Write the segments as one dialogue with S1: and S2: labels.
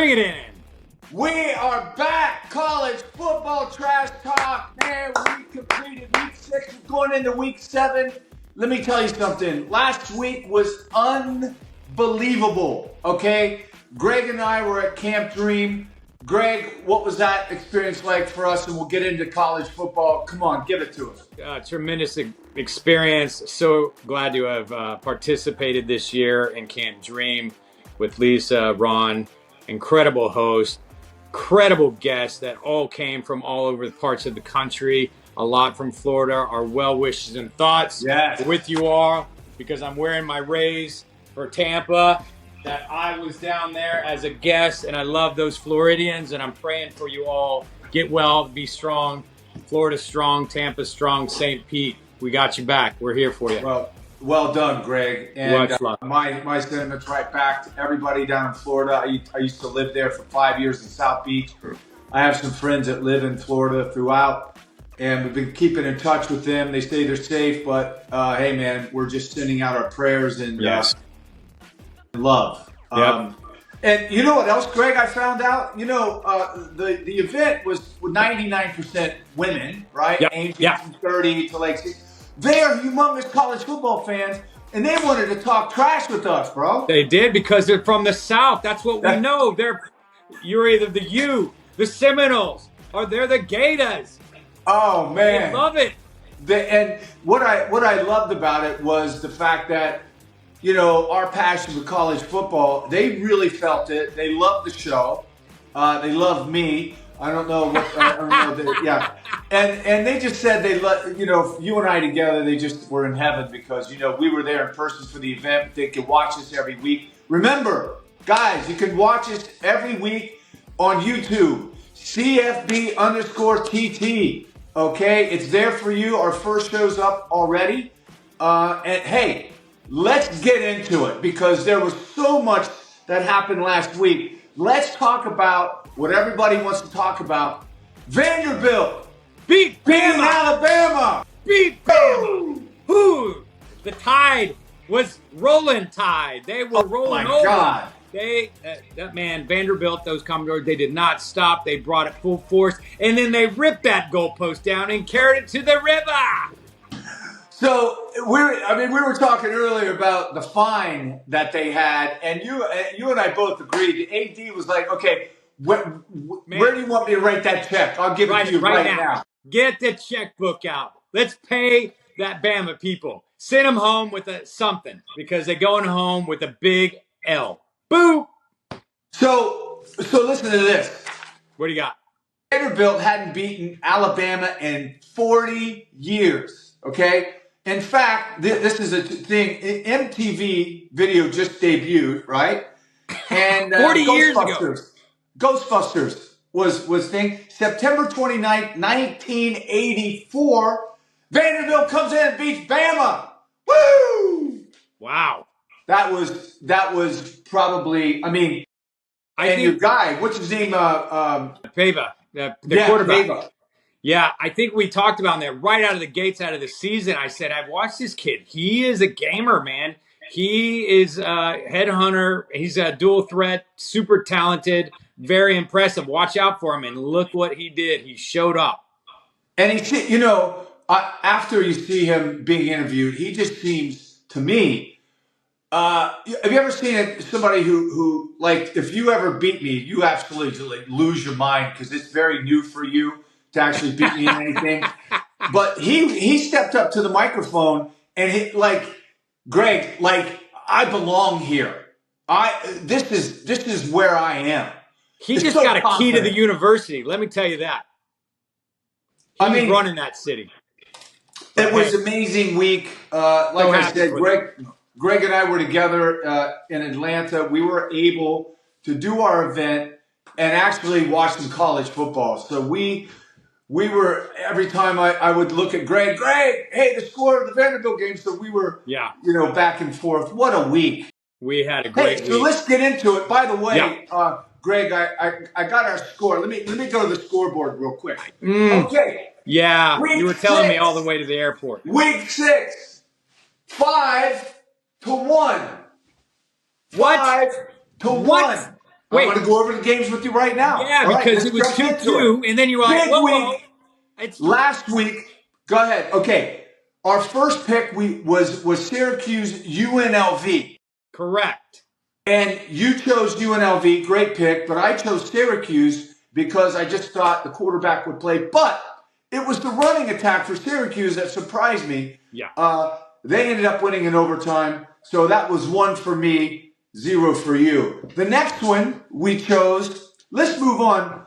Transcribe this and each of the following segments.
S1: Bring it in.
S2: We are back. College football trash talk. Man, we completed week 6. We're going into week 7. Let me tell you something. Last week was unbelievable, okay? Greg and I were at Camp Dream. Greg, what was that experience like for us? And we'll get into college football. Come on, give it to us.
S1: Tremendous experience. So glad to have participated this year in Camp Dream with Lisa, Ron. Incredible host, incredible guests that all came from all over the parts of the country. A lot from Florida. Our well wishes and thoughts with you all, because I'm wearing my Rays for Tampa. That I was down there as a guest, and I love those Floridians, and I'm praying for you all. Get well, be strong. Florida strong, Tampa strong, St. Pete, we got you back. We're here for you.
S2: Well done, Greg. And my sentiments right back to everybody down in Florida. I used to live there for 5 years in South Beach. I have some friends that live in Florida throughout, and we've been keeping in touch with them. They say they're safe, but hey, man, we're just sending out our prayers and love.
S1: Yep.
S2: And you know what else, Greg, I found out? You know, the event was 99% women, right?
S1: Yep.
S2: Ages from 30 to like 60. They are humongous college football fans, and they wanted to talk trash with us, bro.
S1: They did, because they're from the South. That's what we know. You're either the Seminoles, or they're the Gators.
S2: Oh, man.
S1: They love it.
S2: And what I loved about it was the fact that, you know, our passion for college football, they really felt it. They loved the show. They loved me. I don't know what, And they just said they let, you know, you and I together, they just were in heaven because, you know, we were there in person for the event. They could watch us every week. Remember, guys, you can watch us every week on YouTube, CFB_TT. Okay, it's there for you. Our first show's up already. And hey, let's get into it because there was so much that happened last week. Let's talk about what everybody wants to talk about. Vanderbilt
S1: beat
S2: Alabama.
S1: Beat Bama. Who? The Tide was rolling Tide. They were rolling over.
S2: God.
S1: That man, Vanderbilt, those Commodores, they did not stop. They brought it full force, and then they ripped that goalpost down and carried it to the river.
S2: So we were talking earlier about the fine that they had, and you and I both agreed. The AD was like, "Okay, where do you want me to write that check? I'll give it to you right now.
S1: Get the checkbook out. Let's pay that Bama people. Send them home with something, because they're going home with a big L. Boo."
S2: So listen to this.
S1: What do you got?
S2: Vanderbilt hadn't beaten Alabama in 40 years. Okay. In fact, this is a thing. MTV video just debuted, right? And
S1: 40 years ago.
S2: Ghostbusters was thing. September 29th, 1984. Vanderbilt comes in and beats Bama. Woo!
S1: Wow.
S2: That was probably. I mean, your guy, what's his name?
S1: Pava, the quarterback.
S2: Pava.
S1: Yeah, I think we talked about that right out of the gates, out of the season. I said, I've watched this kid. He is a gamer, man. He is a headhunter. He's a dual threat, super talented, very impressive. Watch out for him. And look what he did. He showed up.
S2: And after you see him being interviewed, he just seems, to me, have you ever seen somebody who, like, if you ever beat me, you absolutely lose your mind because it's very new for you to actually beat me in anything. But he stepped up to the microphone and Greg, I belong here. This is where I am.
S1: He just got a key to the university. Let me tell you that. He's running that city.
S2: It was an amazing week. I said, Greg and I were together in Atlanta. We were able to do our event and actually watch some college football. So we were, every time I would look at Greg, hey, the score of the Vanderbilt game. So we were, back and forth. What a week.
S1: We had a great week.
S2: So let's get into it. By the way, Greg, I got our score. Let me go to the scoreboard real quick. Okay.
S1: Yeah, you were telling me all the way to the airport.
S2: Week 6, 5-1.
S1: What?
S2: 5-1. I'm
S1: Wait,
S2: going to go over the games with you right now.
S1: yeah,
S2: All right,
S1: because
S2: let's
S1: it was
S2: jump into it.
S1: 2-2, and then you're like,
S2: Big
S1: whoa,
S2: week
S1: whoa, it's
S2: last week. Go ahead. Okay, our first pick was Syracuse UNLV.
S1: correct.
S2: And you chose UNLV, great pick, but I chose Syracuse because I just thought the quarterback would play. But it was the running attack for Syracuse that surprised me.
S1: Yeah.
S2: They ended up winning in overtime. So that was 1 for me, 0 for you. The next one we chose, let's move on.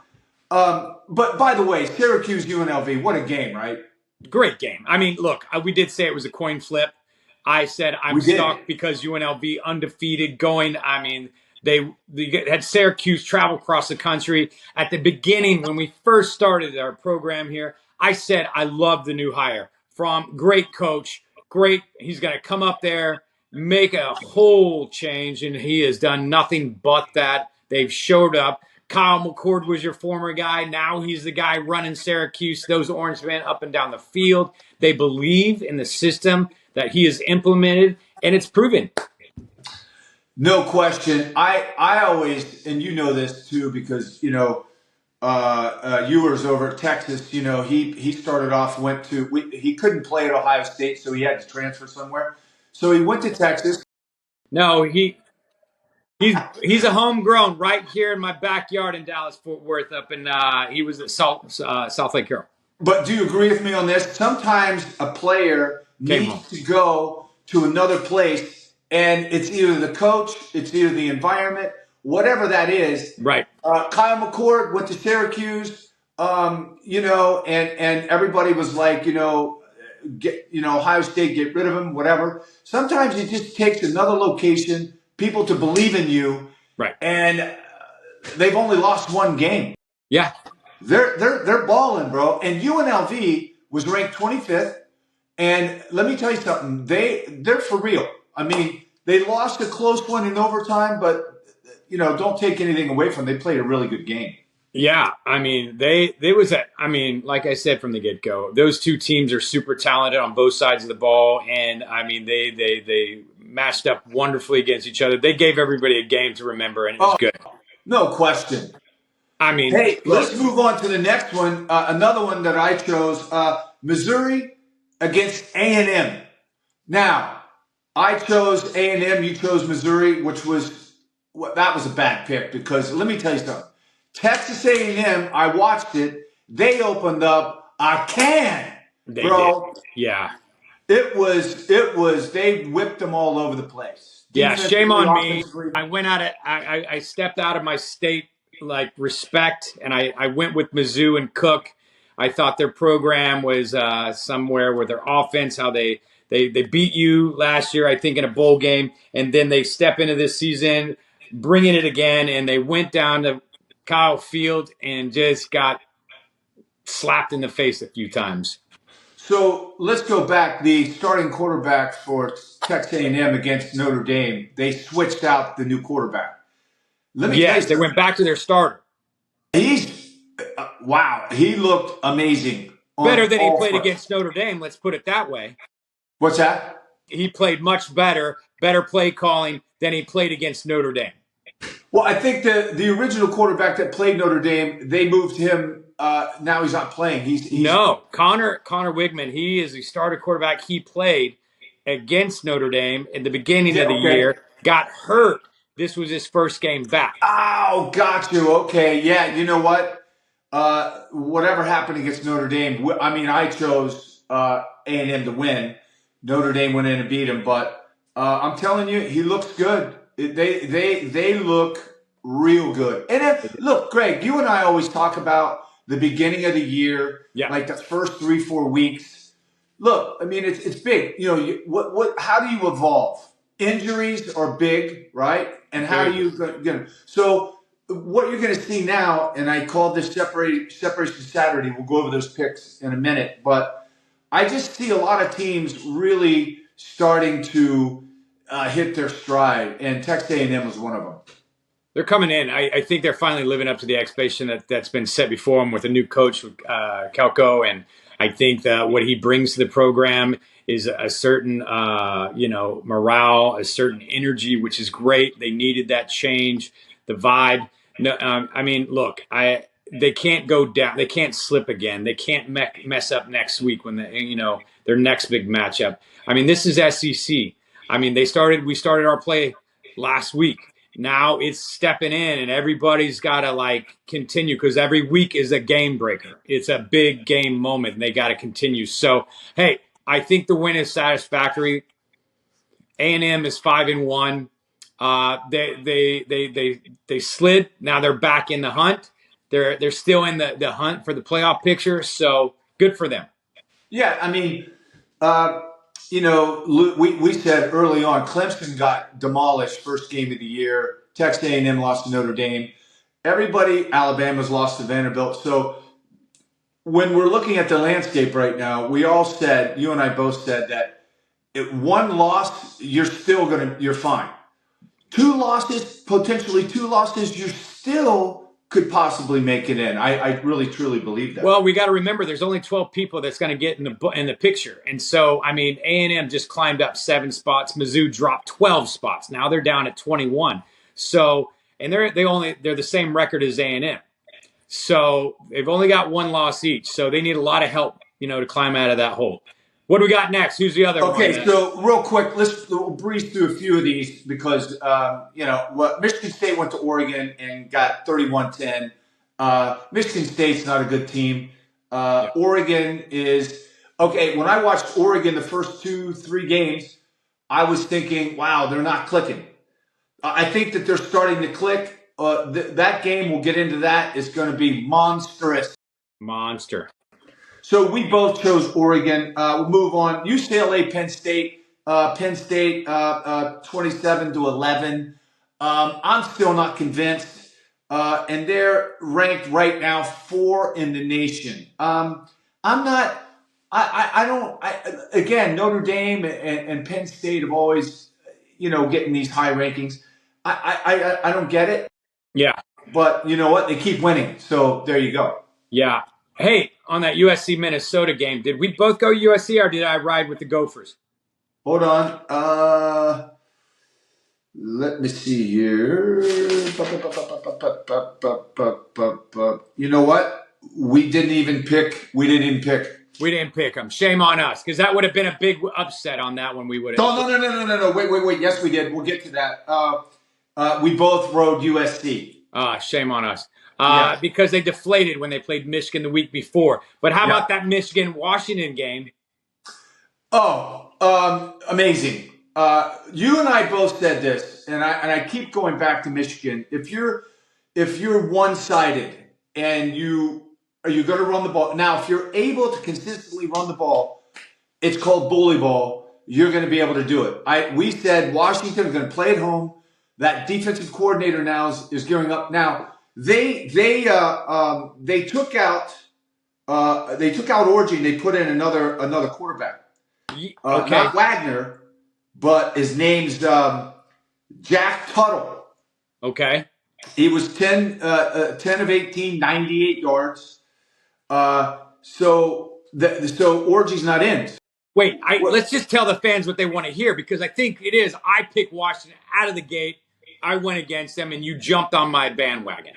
S2: But by the way, Syracuse UNLV, what a game, right?
S1: Great game. I mean, look, we did say it was a coin flip. I said I'm
S2: We did.
S1: stuck because UNLV undefeated going. I mean, they had Syracuse travel across the country. At the beginning, when we first started our program here, I said I love the new hire from great coach, great. He's going to come up there, make a whole change, and he has done nothing but that. They've showed up. Kyle McCord was your former guy. Now he's the guy running Syracuse, those Orange men up and down the field. They believe in the system that he has implemented, and it's proven.
S2: No question. I always, and you know this too, because, Ewers over at Texas, he started off, he couldn't play at Ohio State, so he had to transfer somewhere. So he went to Texas.
S1: No, he's a homegrown right here in my backyard in Dallas Fort Worth. Up in he was at South Lake Carroll.
S2: But do you agree with me on this? Sometimes a player
S1: Came home.
S2: needs to go to another place, and it's either the coach, it's either the environment, whatever that is.
S1: Right.
S2: Kyle McCord went to Syracuse, and everybody was like, Ohio State, get rid of him, whatever. Sometimes it just takes another location, people to believe in you,
S1: Right.
S2: and they've only lost one game.
S1: Yeah.
S2: They're balling, bro. And UNLV was ranked 25th. And let me tell you something. They're for real. I mean, they lost a close one in overtime, but don't take anything away from them. They played a really good game.
S1: Yeah, I mean, like I said from the get go, those two teams are super talented on both sides of the ball, and I mean, they matched up wonderfully against each other. They gave everybody a game to remember, and it was good.
S2: No question.
S1: I mean,
S2: hey, let's move on to the next one. Another one that I chose: Missouri against A&M. Now, I chose A&M. You chose Missouri, that was a bad pick because let me tell you something. Texas A&M, I watched it. They opened up a can, bro.
S1: Did. Yeah.
S2: It was. They whipped them all over the place.
S1: Yeah, shame on me. I went out it. I stepped out of my state respect, and I went with Mizzou and Cook. I thought their program was somewhere where their offense, how they beat you last year, I think, in a bowl game, and then they step into this season, bringing it again, and they went down to Kyle Field and just got slapped in the face a few times.
S2: So let's go back. The starting quarterback for Texas A&M against Notre Dame, they switched out the new quarterback.
S1: Yes, they went back to their starter.
S2: Wow, he looked amazing.
S1: Better than he played against Notre Dame, let's put it that way.
S2: What's that?
S1: He played much better play calling than he played against Notre Dame.
S2: Well, I think the original quarterback that played Notre Dame, they moved him. Now he's not playing.
S1: No, Connor Wigman. He is the starter quarterback. He played against Notre Dame in the beginning of the year. Got hurt. This was his first game back.
S2: Oh, got you. Okay, yeah. You know what? Whatever happened against Notre Dame. I mean, I chose A&M to win. Notre Dame went in and beat him, but I'm telling you, he looks good. They look real good. And then, look, Greg, you and I always talk about the beginning of the year, like the first 3-4 weeks. Look, I mean, it's big. How do you evolve? Injuries are big, right? And how are you going to? So what you're going to see now, and I called this Separation Saturday. We'll go over those picks in a minute, but I just see a lot of teams really starting to hit their stride, and Texas A&M was one of them.
S1: They're coming in. I think they're finally living up to the expectation that's been set before them with a new coach, Kelko, and I think that what he brings to the program is a certain, morale, a certain energy, which is great. They needed that change. the vibe. No, I mean, look, they can't go down. They can't slip again. They can't mess up next week when their next big matchup. I mean, this is SEC. I mean, we started our play last week. Now it's stepping in, and everybody's got to like continue because every week is a game breaker. It's a big game moment, and they got to continue. So, hey, I think the win is satisfactory. A&M is 5-1. They slid. Now they're back in the hunt. They're still in the hunt for the playoff picture. So good for them.
S2: Yeah, I mean, we said early on, Clemson got demolished first game of the year. Texas A&M lost to Notre Dame. Everybody, Alabama's lost to Vanderbilt. So when we're looking at the landscape right now, we all said, you and I both said that one loss, you're fine. Potentially two losses, you still could possibly make it in. I really truly believe that.
S1: Well, we got to remember there's only 12 people that's going to get in the picture, and so I mean A&M just climbed up 7 spots. Mizzou dropped 12 spots. Now they're down at 21. So and they're the same record as A&M. So they've only got one loss each. So they need a lot of help, to climb out of that hole. What do we got next? Who's the other one?
S2: Okay, so real quick, we'll breeze through a few of these because Michigan State went to Oregon and got 31-10. Michigan State's not a good team. Oregon is okay. When I watched Oregon the first 2-3 games, I was thinking, wow, they're not clicking. I think that they're starting to click. That game, we'll get into that, is going to be monstrous.
S1: Monster.
S2: So we both chose Oregon. We'll move on. UCLA, Penn State. Penn State, 27-11. I'm still not convinced. And they're ranked right now 4 in the nation. I'm not. Again, Notre Dame and Penn State have always, getting these high rankings. I don't get it.
S1: Yeah.
S2: But you know what? They keep winning. So there you go.
S1: Yeah. Hey, on that USC Minnesota game, did we both go USC or did I ride with the Gophers?
S2: Hold on. Let me see here. You know what? We didn't pick.
S1: We didn't pick them. Shame on us, because that would have been a big upset on that one. We would have.
S2: Oh, no. Wait. Yes, we did. We'll get to that. We both rode USC.
S1: Shame on us. Because they deflated when they played Michigan the week before. But how about that Michigan-Washington game?
S2: Oh, amazing. You and I both said this, and I keep going back to Michigan. If you're one-sided and are you going to run the ball? Now, if you're able to consistently run the ball, it's called bully ball. You're going to be able to do it. We said Washington is going to play at home. That defensive coordinator now is gearing up. Now they took out Orgy and they put in another quarterback. Not Wagner, but his name's Jack Tuttle.
S1: Okay.
S2: He was 10 of 18, 98 yards. So Orgy's not in.
S1: Wait, let's just tell the fans what they want to hear, because I think it is. I picked Washington out of the gate. I went against them, and you jumped on my bandwagon.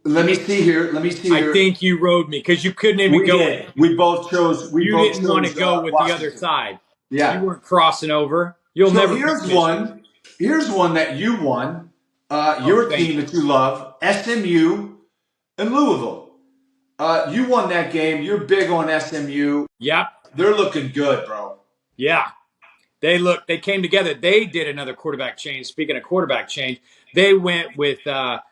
S2: Let me see here.
S1: I think you rode me because you couldn't even go with it.
S2: We both chose.
S1: You didn't want to go with the other side.
S2: Yeah.
S1: You weren't crossing over.
S2: Here's one that you won. Your team that you love, SMU and Louisville. You won that game. You're big on SMU.
S1: Yep.
S2: They're looking good, bro.
S1: Yeah. They came together. They did another quarterback change. Speaking of quarterback change, they went with not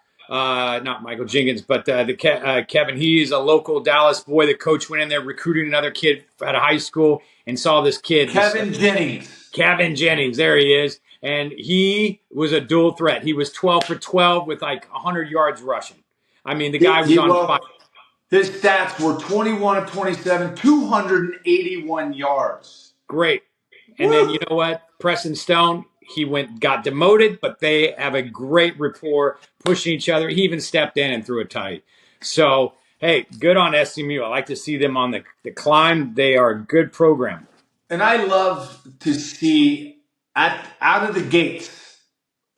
S1: Michael Jenkins, but Kevin. He's a local Dallas boy. The coach went in there recruiting another kid out of high school and saw this kid.
S2: Kevin Jennings.
S1: There he is. And he was a dual threat. He was 12 for 12 with like 100 yards rushing. I mean, the guy was on fire.
S2: His stats were 21 of 27, 281 yards.
S1: Great. And then, you know what? Preston Stone, got demoted, but they have a great rapport, pushing each other. He even stepped in and threw a tight. So, hey, good on SMU. I like to see them on the climb. They are a good program.
S2: And I love to see out of the gates,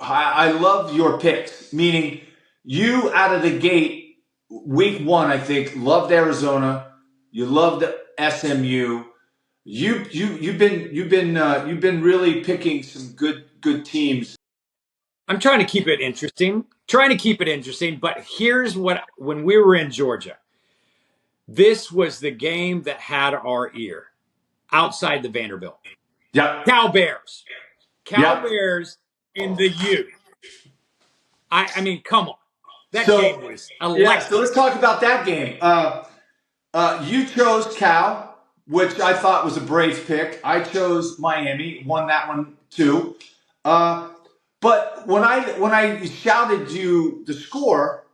S2: I love your picks, meaning you out of the gate, week one, I think, loved Arizona. You loved SMU. You've been really picking some good teams.
S1: I'm trying to keep it interesting. But here's what when we were in Georgia, this was the game that had our ear outside the Vanderbilt.
S2: Yep,
S1: Cal Bears. Cal
S2: yep.
S1: Bears in the U. I mean, come on. That game
S2: So
S1: was
S2: yeah, so let's
S1: electric.
S2: talk about that game. You chose Cal, which I thought was a brave pick. I chose Miami, won that one too. Uh, but when I shouted you the score,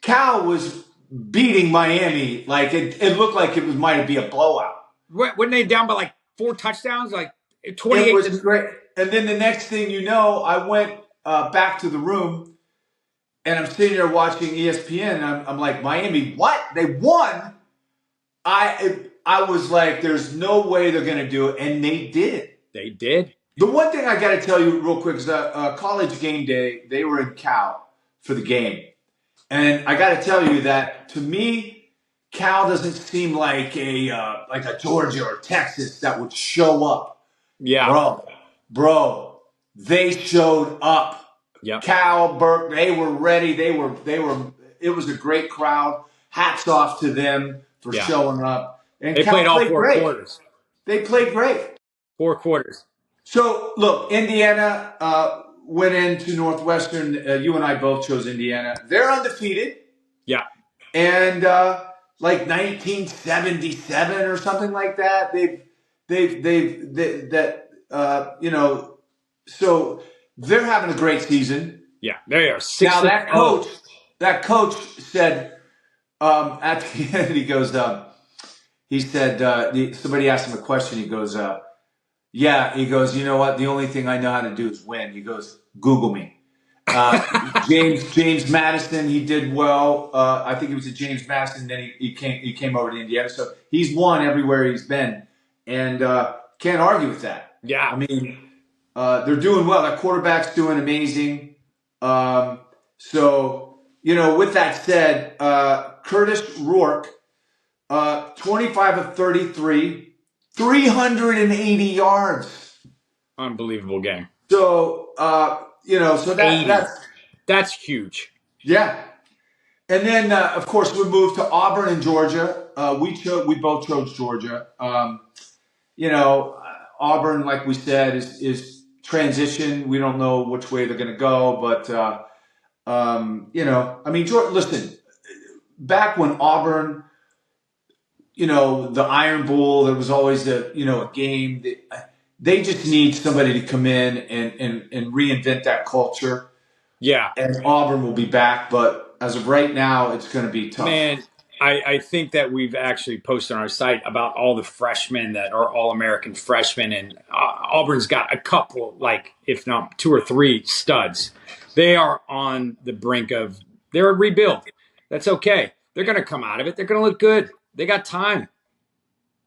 S2: Cal was beating Miami like it looked like it was might be a blowout.
S1: Weren't they down by like 4 touchdowns? Like
S2: It
S1: 28
S2: was
S1: to
S2: great. And then the next thing you know, I went back to the room and I'm sitting there watching ESPN. And I'm like, Miami, what? They won? I was like, there's no way they're going to do it, and they did.
S1: They did.
S2: The one thing I got to tell you real quick is that college game day, they were in Cal for the game, and I got to tell you that to me, Cal doesn't seem like a Georgia or Texas that would show up,
S1: Yeah.
S2: bro. They showed up.
S1: Yep.
S2: Cal, Burke, they were ready. They were. It was a great crowd. Hats off to them for showing up. And
S1: They
S2: Cal
S1: played all
S2: played
S1: four
S2: great.
S1: quarters.
S2: They played great.
S1: 4 quarters.
S2: So look, Indiana went into Northwestern. You and I both chose Indiana. They're undefeated,
S1: Yeah.
S2: and like 1977 or something like that. So they're having a great season.
S1: Yeah. They are 6.
S2: Now that coach said at the end, he said somebody asked him a question. He goes, yeah, he goes, you know what? The only thing I know how to do is win. He goes, Google me. James Madison, he did well. I think he was at James Madison. Then he came over to Indiana. So he's won everywhere he's been, and can't argue with that.
S1: Yeah.
S2: I mean, they're doing well. That quarterback's doing amazing. So with that said, Curtis Rourke, 25 of 33, 380 yards.
S1: Unbelievable game.
S2: So so
S1: that's huge.
S2: Yeah. And then, of course, we moved to Auburn in Georgia. We both chose Georgia. Auburn, like we said, is transition. We don't know which way they're going to go, but I mean, Georgia, listen, back when Auburn, the Iron Bowl, there was always a game. They just need somebody to come in and reinvent that culture.
S1: Yeah.
S2: And Auburn will be back, but as of right now, it's going to be tough.
S1: Man, I think that we've actually posted on our site about all the freshmen that are all-American freshmen, and Auburn's got a couple, like if not 2 or 3 studs. They are on the brink of they're a rebuild. That's okay. They're going to come out of it. They're going to look good. They got time.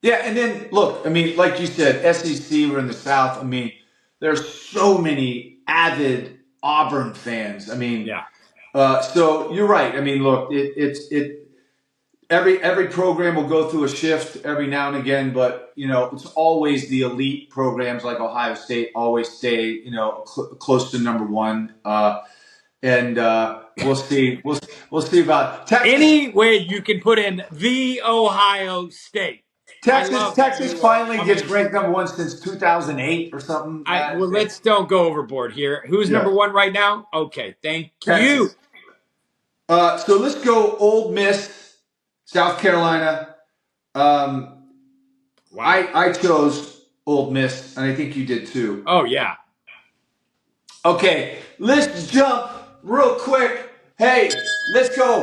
S2: Yeah, and then look, I mean, like you said, SEC, we're in the South. I mean, there's so many avid Auburn fans. I mean,
S1: Yeah.
S2: So you're right. I mean, look, every program will go through a shift every now and again, but it's always the elite programs like Ohio State always stay close to number one. And we'll see. We'll see about Texas.
S1: Any way you can put in the Ohio State.
S2: Texas finally gets ranked number one since 2008 or something.
S1: Well, let's don't go overboard here. Who's number one right now? Okay, thank you.
S2: So let's go Old Miss, South Carolina. Wow. I chose Old Miss, and I think you did too.
S1: Oh, yeah.
S2: Okay, let's jump real quick. Hey, let's go.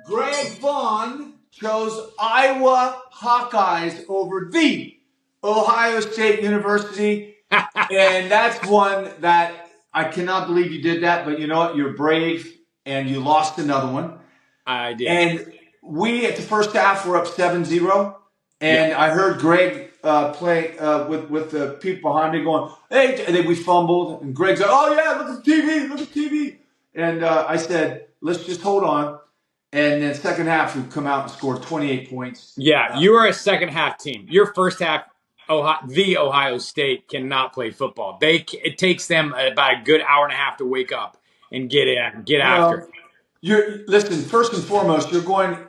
S2: Greg Vaughn chose Iowa Hawkeyes over the Ohio State University. And that's one that I cannot believe you did that, but you know what? You're brave, and you lost another one.
S1: I did.
S2: And we, at the first half, were up 7-0. And I heard Greg playing with the people behind me going, hey, and then we fumbled, and Greg's like, oh yeah, look at the TV, look at the TV. And I said, let's just hold on. And then second half, we come out and score 28 points.
S1: Yeah, you are a second half team. Your first half, Ohio State cannot play football. It takes them about a good hour and a half to wake up and get after it.
S2: Well, listen. First and foremost,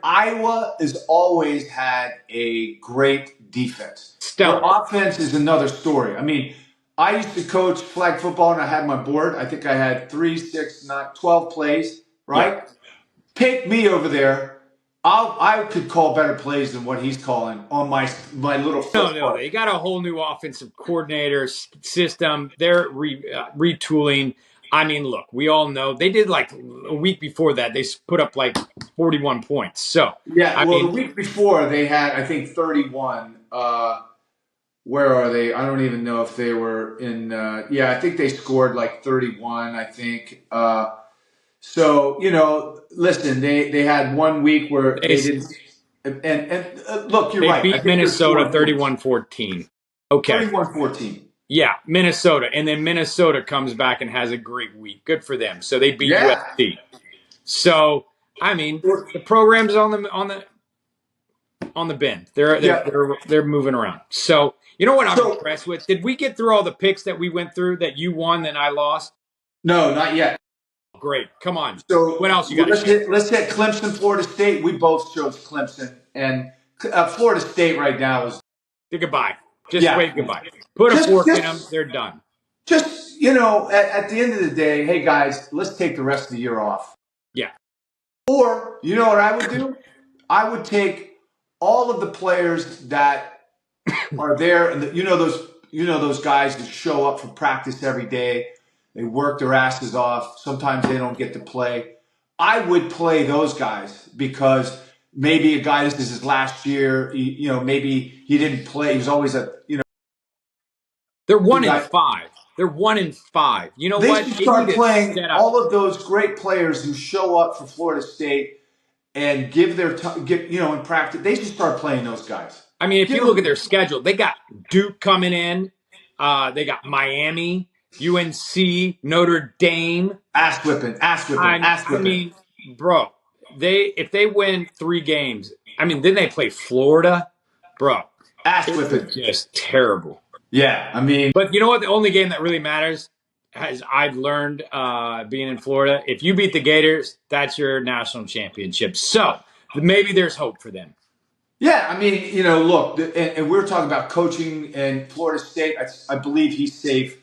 S2: Iowa has always had a great defense. Their
S1: Stellar.
S2: offense is another story. I mean, I used to coach flag football, and I had my board. I think I had 3, 6, 9, 12 plays. Right?
S1: Yeah.
S2: Take me over there. I could call better plays than what he's calling on my little foot.
S1: No, they got a whole new offensive coordinator system. They're retooling. I mean, look, we all know they did like a week before that. They put up like 41 points. So
S2: Yeah,
S1: I
S2: well,
S1: mean,
S2: the week before they had, I think, 31. Where are they? I don't even know if they were in. Yeah, I think they scored like 31. I think. So listen, they had 1 week where they didn't. And look, you're
S1: they
S2: right. I
S1: beat
S2: think
S1: Minnesota 31-14. Okay.
S2: 31-14.
S1: Yeah, Minnesota. And then Minnesota comes back and has a great week. Good for them. So they beat
S2: Yeah.
S1: USC. So, I mean, the program's on the bend. They're moving around. So, you know what I'm impressed with? Did we get through all the picks that we went through that you won and I lost?
S2: No, not yet.
S1: Great. Come on.
S2: So
S1: What else you got?
S2: let's hit Clemson, Florida State. We both chose Clemson, and Florida State right now is
S1: goodbye. Just wave goodbye. Put a fork in them. They're done.
S2: Just at the end of the day, hey guys, let's take the rest of the year off.
S1: Yeah.
S2: Or you know what I would do? I would take all of the players that are there, and those guys that show up for practice every day. They work their asses off. Sometimes they don't get to play. I would play those guys because maybe a guy, this is his last year. Maybe he didn't play. He was always
S1: They're 1-5. They're 1-5. You know what?
S2: They should start playing all of those great players who show up for Florida State and give their in practice. They should start playing those guys.
S1: I mean, if you look at their schedule, they got Duke coming in. They got Miami, UNC, Notre Dame.
S2: Ass whipping.
S1: I mean, bro, if they win 3 games, I mean, then they play Florida, bro.
S2: Ass whipping.
S1: Just terrible.
S2: Yeah, I mean.
S1: But you know what? The only game that really matters, as I've learned being in Florida, if you beat the Gators, that's your national championship. So maybe there's hope for them.
S2: Yeah, I mean, look, and we're talking about coaching in Florida State. I believe he's safe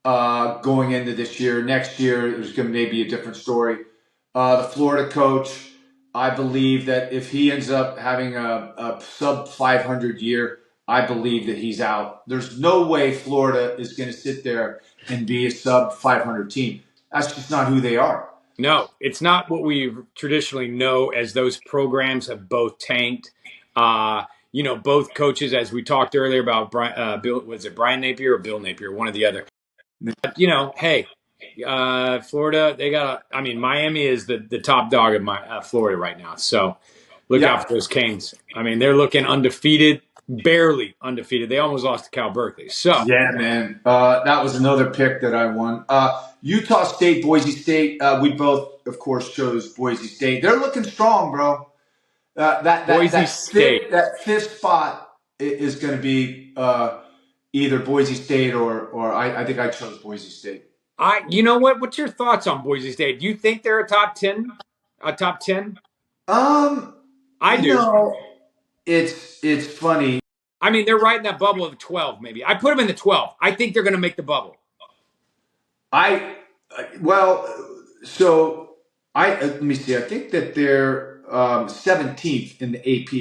S2: going into this year. Next year, there's going to maybe a different story. The Florida coach, I believe that if he ends up having a sub 500 year, I believe that he's out. There's no way Florida is going to sit there and be a sub 500 team. That's just not who they are.
S1: No, it's not what we traditionally know as those programs have both tanked. Both coaches, as we talked earlier about was it Brian Napier or Bill Napier, one or the other. But, hey, Florida, Miami is the top dog of Florida right now. So look out for those Canes. I mean, they're looking undefeated, barely undefeated. They almost lost to Cal Berkeley. So
S2: yeah, man, that was another pick that I won. Utah State, Boise State. We both, of course, chose Boise State. They're looking strong, bro. That fifth spot is going to be either Boise State or I think I chose Boise State.
S1: You know what? What's your thoughts on Boise State? Do you think they're a top 10? A top 10?
S2: I do. It's funny.
S1: I mean, they're right in that bubble of 12, maybe. I put them in the 12. I think they're going to make the bubble.
S2: Let me see. I think that they're 17th in the AP.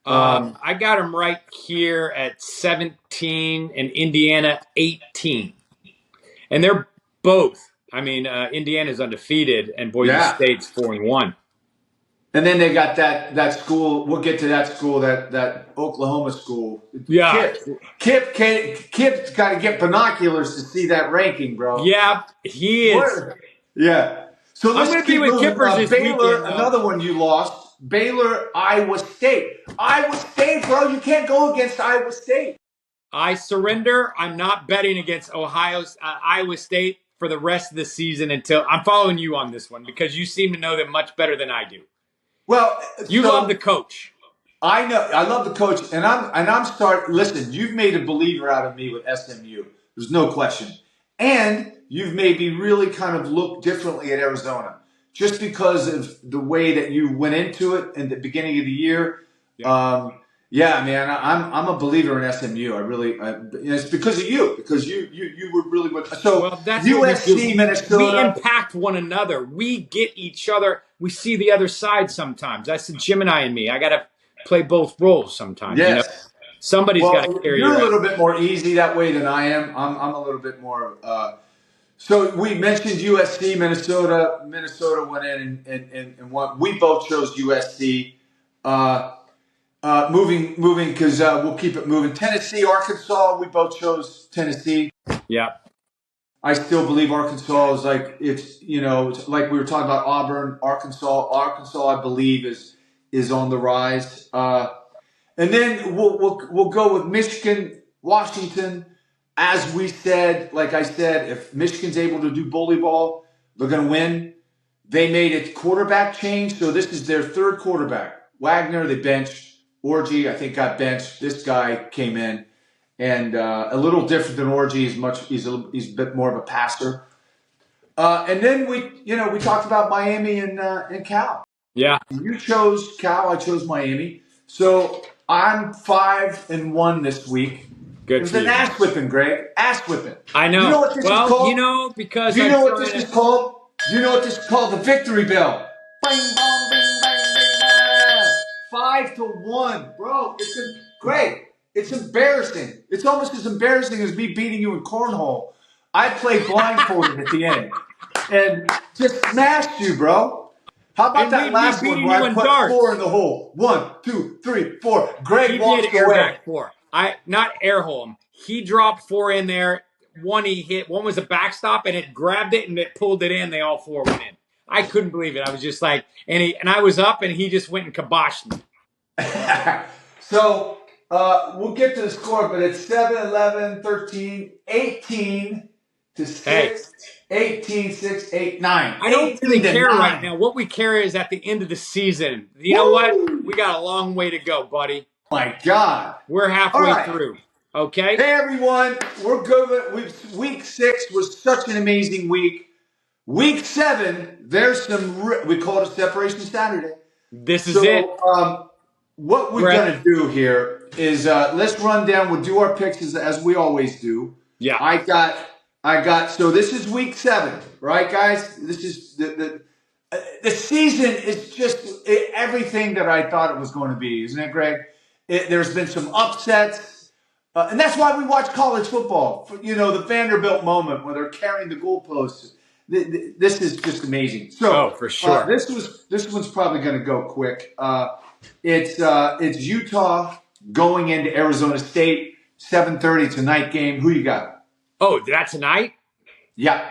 S1: I got them right here at 17 and Indiana 18. And they're both. I mean, Indiana's undefeated and Boise State's 4-1.
S2: And then they got that school. We'll get to that school, that Oklahoma school.
S1: Yeah.
S2: Kip's got to get binoculars to see that ranking, bro.
S1: Yeah, he is.
S2: Yeah. So let's
S1: I'm going to be with Kippers this
S2: Baylor,
S1: weekend.
S2: Another one you lost. Baylor, Iowa State. Iowa State, bro, you can't go against Iowa State.
S1: I surrender. I'm not betting against Iowa State for the rest of the season until I'm following you on this one because you seem to know them much better than I do.
S2: Well,
S1: You love the coach.
S2: I know. I love the coach, and I'm starting. Listen, you've made a believer out of me with SMU. There's no question, and you've made me really kind of look differently at Arizona just because of the way that you went into it in the beginning of the year.
S1: Yeah.
S2: Yeah, man, I'm a believer in SMU. It's because of you, because you were really good. So
S1: Well, that's
S2: USC,
S1: what we do.
S2: Minnesota,
S1: We impact one another. We get each other. We see the other side sometimes. That's the Gemini in me. I got to play both roles sometimes. You know,
S2: yes.
S1: somebody's got to
S2: Well,
S1: carry
S2: you're
S1: your
S2: a
S1: ass.
S2: little bit more easy that way than I am. I'm a little bit more. So we mentioned USC, Minnesota. Minnesota went in and won. We both chose USC. Moving because we'll keep it moving. Tennessee, Arkansas. We both chose Tennessee.
S1: Yeah.
S2: I still believe Arkansas is it's like we were talking about Auburn, Arkansas. Arkansas, I believe, is on the rise. And then we'll go with Michigan, Washington. As we said, like I said, if Michigan's able to do bully ball, they're going to win. They made a quarterback change, so this is their third quarterback. Wagner, they benched. Orgy, I think, got benched. This guy came in, and a little different than Orgy. He's a bit more of a passer. And then we talked about Miami and Cal.
S1: Yeah.
S2: You chose Cal. I chose Miami. So I'm 5-1 this week.
S1: Good
S2: It was
S1: for
S2: an
S1: you.
S2: ass whipping, Greg. Ass whipping.
S1: I know.
S2: You know what this is called?
S1: Because
S2: Do you know what this is called? Do you know what this is called? The victory bell. Bang, bong, bing, bang, bing, bang. 5-1, bro. Greg. It's embarrassing. It's almost as embarrassing as me beating you in cornhole. I played blindfolded at the end and just smashed you, bro. How about
S1: And
S2: that last one
S1: beating
S2: where
S1: you
S2: I
S1: in
S2: put
S1: darts.
S2: 4 in the hole? 1, 2, 3, 4. Greg
S1: He
S2: walked
S1: did air
S2: away.
S1: back 4. Not air hole him. He dropped 4 in there. One he hit. One was a backstop, and it grabbed it and it pulled it in. They all 4 went in. I couldn't believe it. I was just like, and I was up, and he just went and kiboshed me.
S2: So we'll get to the score, but it's 7, 11, 13, 18 to 6,
S1: Hey.
S2: 18, 6, 8, 9.
S1: I don't really care
S2: 9.
S1: right now. What we care is at the end of the season. You know what? We got a long way to go, buddy.
S2: My God.
S1: We're halfway through. Okay?
S2: Hey, everyone. We're good. Week 6 was such an amazing week. Week 7, there's we call it a separation Saturday.
S1: This is it.
S2: What we're going to do here is let's run down. We'll do our picks as we always do.
S1: Yeah.
S2: I got. So this is week 7, right, guys? This is the season is just everything that I thought it was going to be, isn't it, Greg? There's been some upsets, and that's why we watch college football. The Vanderbilt moment where they're carrying the goalposts. This is just amazing. So,
S1: for sure.
S2: This one's probably going to go quick. It's Utah going into Arizona State, 7:30 tonight game. Who you got?
S1: Oh, that's tonight?
S2: Yeah.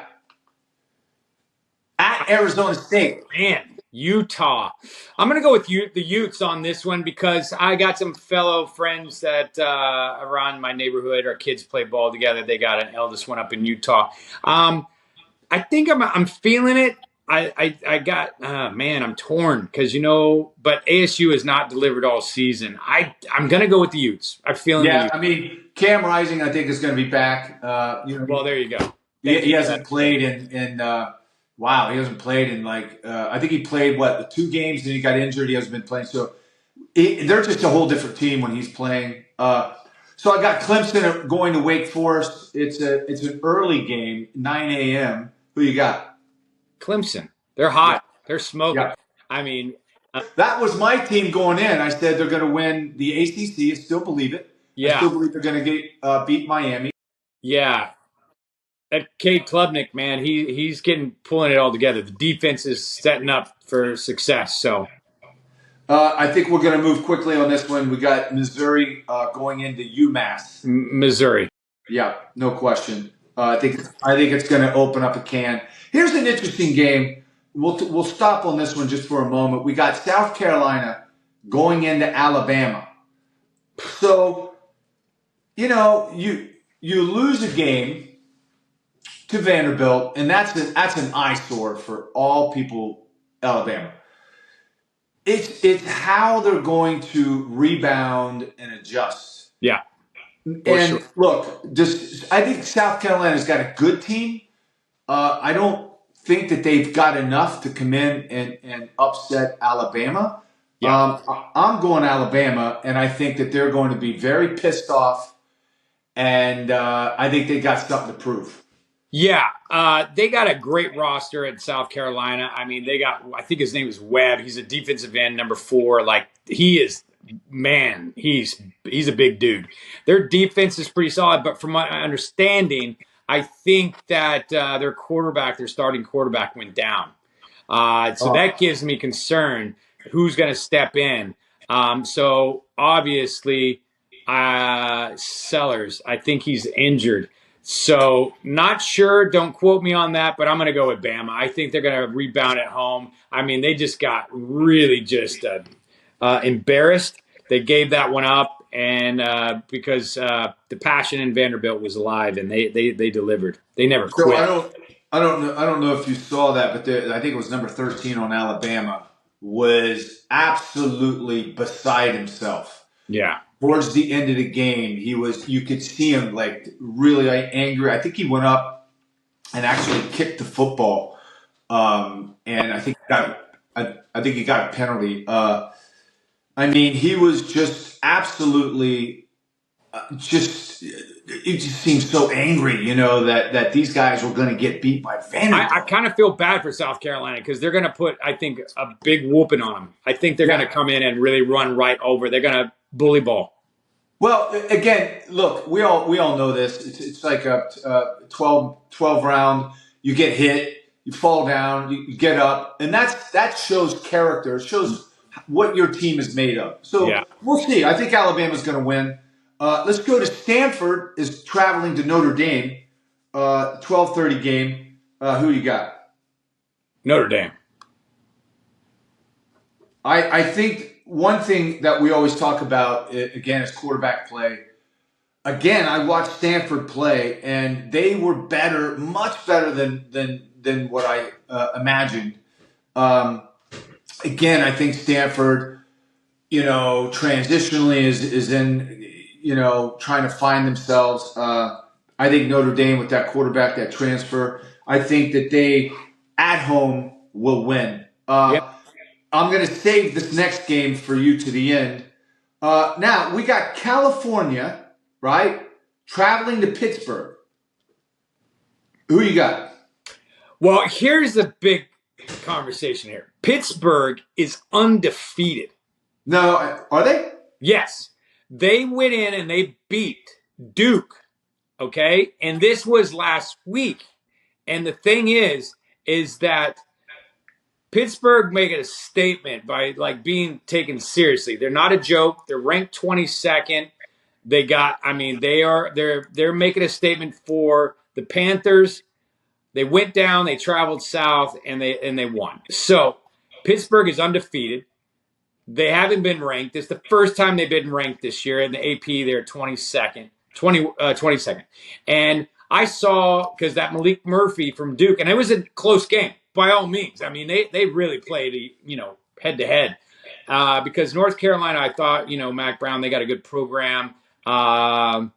S2: At Arizona State.
S1: Man, Utah. I'm going to go with the Utes on this one because I got some fellow friends that around my neighborhood. Our kids play ball together. They got an eldest one up in Utah. I think I'm feeling it. I'm torn because, but ASU has not delivered all season. I'm going to go with the Utes. I'm feeling the Utes.
S2: I mean, Cam Rising, I think, is going to be back.
S1: Well, there you go.
S2: He hasn't played in wow, he hasn't played in I think he played, 2 games, and he got injured. He hasn't been playing. So they're just a whole different team when he's playing. So I got Clemson going to Wake Forest. It's an early game, 9 a.m. Who you got?
S1: Clemson. They're hot. Yeah. They're smoking.
S2: Yeah.
S1: I mean.
S2: That was my team going in. I said they're going to win the ACC. I still believe it.
S1: Yeah.
S2: I still believe they're going to beat Miami.
S1: Yeah. That Cade Klubnik, man, he's pulling it all together. The defense is setting up for success. So.
S2: I think we're going to move quickly on this one. We got Missouri going into UMass.
S1: Missouri.
S2: Yeah, no question. I think it's going to open up a can. Here's an interesting game. we'll stop on this one just for a moment. We got South Carolina going into Alabama. So, you lose a game to Vanderbilt, and that's an eyesore for all people Alabama. It's how they're going to rebound and adjust.
S1: Yeah, for
S2: And
S1: sure.
S2: look, I think South Carolina's got a good team. I don't think that they've got enough to come in and upset Alabama.
S1: Yeah.
S2: I'm going Alabama, and I think that they're going to be very pissed off, and I think they got something to prove.
S1: Yeah, they got a great roster at South Carolina. I mean, they got, I think his name is Webb. He's a defensive end, number 4. Like, he is, man, he's a big dude. Their defense is pretty solid, but from my understanding, I think that their starting quarterback went down. So that gives me concern who's going to step in. So obviously, Sellers, I think he's injured. So not sure. Don't quote me on that, but I'm going to go with Bama. I think they're going to rebound at home. I mean, they just got really just embarrassed. They gave that one up, and because the passion in Vanderbilt was alive, and they delivered. They never
S2: So
S1: quit.
S2: I don't know if you saw that, but I think it was number 13 on Alabama was absolutely beside himself.
S1: Yeah.
S2: Towards the end of the game, you could see him like really angry. I think he went up and actually kicked the football, and I think he got a penalty. I mean, he was just absolutely it just seems so angry, that these guys were going to get beat by Vanderbilt.
S1: I kind of feel bad for South Carolina because they're going to put, I think, a big whooping on them. I think they're going to come in and really run right over. They're going to bully ball.
S2: Well, again, look, we all know this. It's like a 12 round. You get hit, you fall down, you get up, and that shows character. It shows what your team is made of. So
S1: Yeah.
S2: we'll see. I think Alabama's going to win. Let's go to Stanford is traveling to Notre Dame. 12:30 game. Who you got?
S1: Notre Dame.
S2: I think one thing that we always talk about, again, is quarterback play. Again, I watched Stanford play, and they were better, much better than what I imagined. Again, I think Stanford, transitionally is in, trying to find themselves. I think Notre Dame with that quarterback, that transfer, I think that they at home will win.
S1: Yep.
S2: I'm going to save this next game for you to the end. Now, we got California, right? Traveling to Pittsburgh. Who you got?
S1: Well, here's the big conversation here. Pittsburgh is undefeated.
S2: No, are they?
S1: Yes. They went in and they beat Duke. Okay. And this was last week. And the thing is that Pittsburgh making a statement by being taken seriously. They're not a joke. They're ranked 22nd. They're making a statement for the Panthers. They went down, they traveled south, and they won. So Pittsburgh is undefeated. They haven't been ranked. It's the first time they've been ranked this year. In the AP, they're 22nd. And I saw, because that Malik Murphy from Duke, and it was a close game, by all means. I mean, they really played, head to head. Because North Carolina, I thought, Mac Brown, they got a good program. I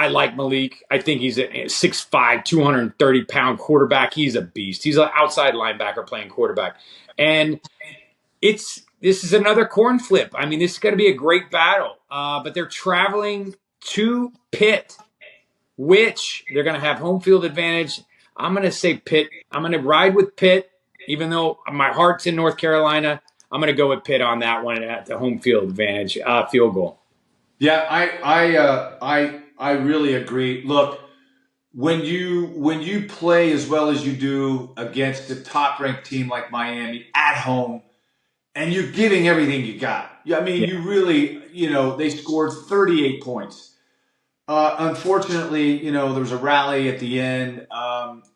S1: like Malik. I think he's a 6'5", 230-pound quarterback. He's a beast. He's an outside linebacker playing quarterback. And this is another corn flip. I mean, this is going to be a great battle. But they're traveling to Pitt, which they're going to have home field advantage. I'm going to say Pitt. I'm going to ride with Pitt, even though my heart's in North Carolina. I'm going to go with Pitt on that one at the home field advantage field goal.
S2: Yeah, I really agree. Look, when you play as well as you do against a top-ranked team like Miami at home, and you're giving everything you got. I mean, you really, they scored 38 points. Unfortunately, there was a rally at the end.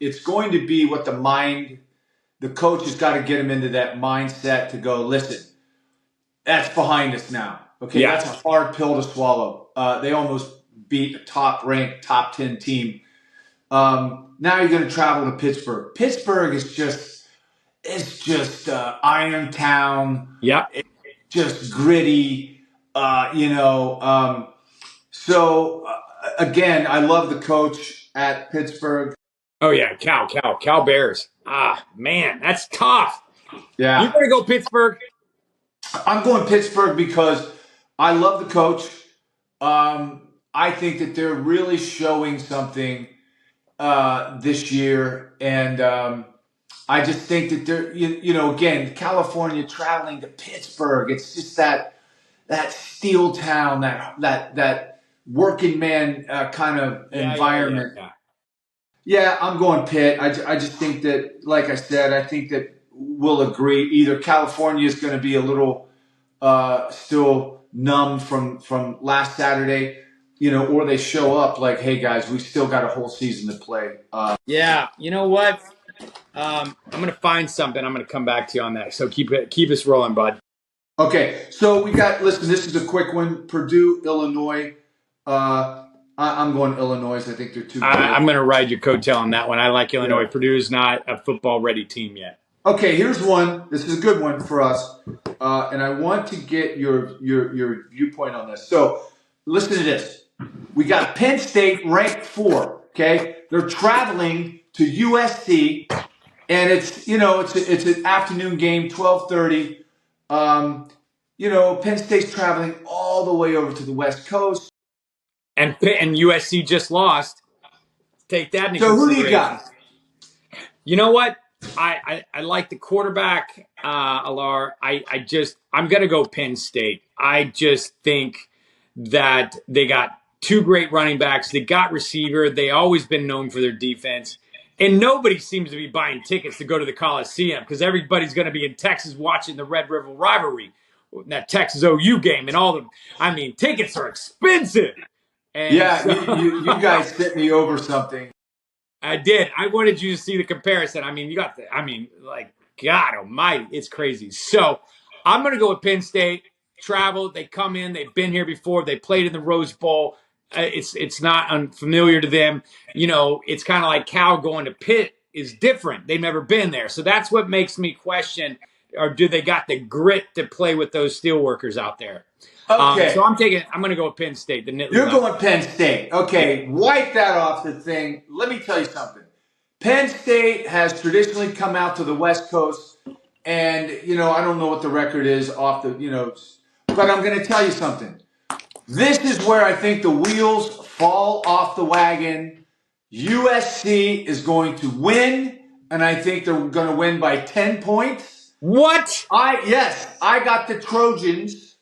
S2: It's going to be what the the coach has got to get him into that mindset to go, listen, that's behind us now. Okay,
S1: Yeah.
S2: that's a hard pill to swallow. They almost beat a top-ranked, top 10 team. Now you're going to travel to Pittsburgh. Pittsburgh is just Iron Town.
S1: Yeah.
S2: It's just gritty. So again, I love the coach at Pittsburgh.
S1: Oh yeah, Cal Bears. Ah, man, that's tough. You
S2: Yeah,
S1: gonna go Pittsburgh?
S2: I'm going Pittsburgh because I love the coach. I think that they're really showing something this year, and I just think that they're again, California traveling to Pittsburgh. It's just that steel town, that working man kind of environment. Yeah, I'm going Pitt. I just think that, like I said, I think that we'll agree. Either California is going to be a little still numb from last Saturday, or they show up like, hey guys, we still got a whole season to play.
S1: Yeah. You know what? I'm gonna find something. I'm gonna come back to you on that. So keep us rolling, bud.
S2: Okay, so we got. Listen, this is a quick one. Purdue, Illinois. I'm going Illinois. I think they're too good.
S1: I'm gonna ride your coattail on that one. I like Illinois.
S2: Yeah.
S1: Purdue's not a football ready team yet.
S2: Okay, here's one. This is a good one for us, and I want to get your viewpoint on this. So, listen to this. We got Penn State ranked 4. Okay, they're traveling to USC, and it's an afternoon game, 12:30. Penn State's traveling all the way over to the West Coast,
S1: and USC just lost. Take that into
S2: so
S1: consideration.
S2: Who do you got?
S1: You know what? I like the quarterback, Alar. I'm gonna go Penn State. I just think that they got 2 great running backs. They got receiver. They always been known for their defense. And nobody seems to be buying tickets to go to the Coliseum because everybody's going to be in Texas watching the Red River rivalry, that Texas OU game, and tickets are expensive. And
S2: yeah, so, you guys sent me over something.
S1: I did. I wanted you to see the comparison. God almighty, it's crazy. So I'm going to go with Penn State. Travel. They come in. They've been here before. They played in the Rose Bowl. It's not unfamiliar to them. It's kind of like Cal going to Pitt is different. They've never been there. So that's what makes me question, or do they got the grit to play with those steelworkers out there?
S2: Okay.
S1: So I'm going to go with Penn State.
S2: You're going Penn State. Okay, wipe that off the thing. Let me tell you something. Penn State has traditionally come out to the West Coast, and, I don't know what the record is off the, but I'm going to tell you something. This is where I think the wheels fall off the wagon. USC is going to win, and I think they're going to win by 10 points.
S1: What?
S2: Yes, I got the Trojans.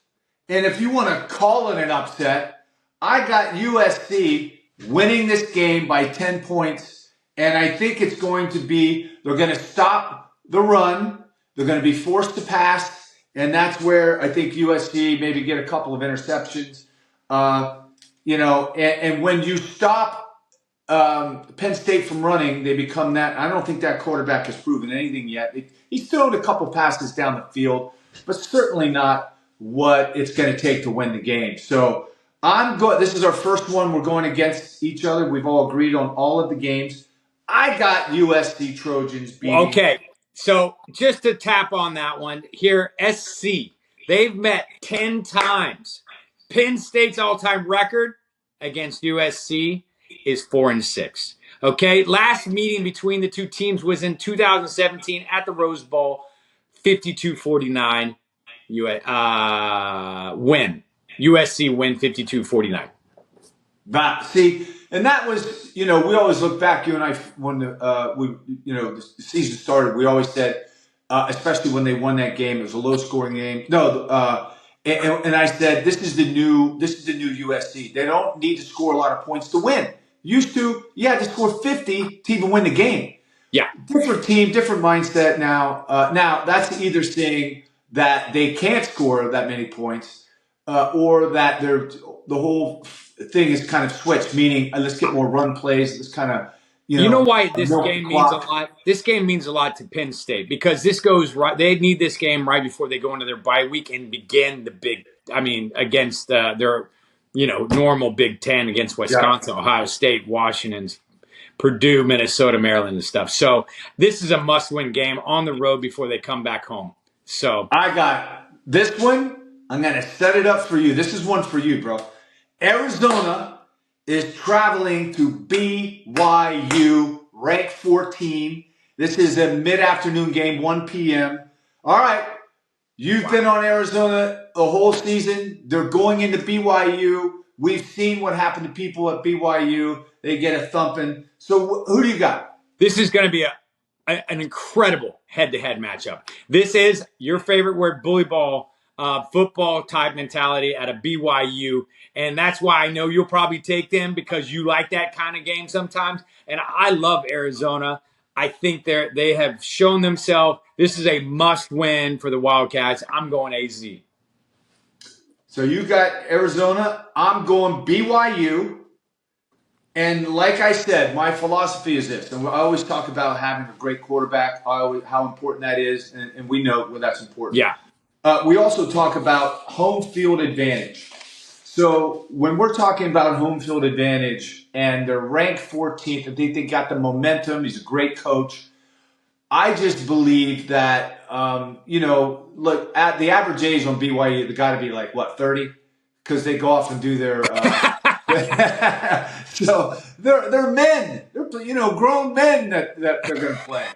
S2: And if you want to call it an upset, I got USC winning this game by 10 points. And I think it's going to be, they're going to stop the run. They're going to be forced to pass. And that's where I think USC maybe get a couple of interceptions. And when you stop Penn State from running, they become that. I don't think that quarterback has proven anything yet. He's thrown a couple passes down the field, but certainly not what it's going to take to win the game. So this is our first one. We're going against each other. We've all agreed on all of the games. I got USC Trojans beating.
S1: Okay, so just to tap on that one here, SC, they've met 10 times. Penn State's all-time record against USC is 4-6. Okay, last meeting between the two teams was in 2017 at the Rose Bowl, 52-49 win. USC win 52-49.
S2: See, and that was, we always look back, you and I, when the season started, we always said, especially when they won that game, it was a low-scoring game. And I said, this is the new USC. They don't need to score a lot of points to win. Used to, you had to score 50 to even win the game.
S1: Yeah.
S2: Different team, different mindset now. Now, that's either saying that they can't score that many points or that the whole thing is kind of switched, meaning let's get more run plays. Let's kind of
S1: You know why
S2: a
S1: this
S2: milk the
S1: game means a
S2: clock.
S1: lot? This game means a lot to Penn State because this goes right. They need this game right before they go into their bye week and begin the big. I mean, against their normal Big Ten against
S2: Yeah.
S1: Wisconsin, Ohio State, Washington, Purdue, Minnesota, Maryland, and stuff. So this is a must-win game on the road before they come back home. So
S2: I got this one. I'm going to set it up for you. This is one for you, bro. Arizona is traveling to BYU, ranked 14. This is a mid-afternoon game, 1 p.m. All right. You've been on Arizona the whole season. They're going into BYU. We've seen what happened to people at BYU. They get a thumping. So who do you got?
S1: this is going to be an incredible head-to-head matchup. This is your favorite word, bully ball, football type mentality at a BYU, and that's why I know you'll probably take them because you like that kind of game sometimes. And I love Arizona. I think they have shown themselves. This is a must-win for the Wildcats. I'm going AZ.
S2: So you got Arizona. I'm going BYU. And like I said, my philosophy is this. And I always talk about having a great quarterback, how important that is. And we know well, that's important.
S1: Yeah.
S2: We also talk about home field advantage. So when we're talking about home field advantage and they're ranked 14th, I think they got the momentum. He's a great coach. I just believe that, look, at the average age on BYU, they got to be like, what, 30? Because they go off and do their so they're men. They're grown men that they're going to play.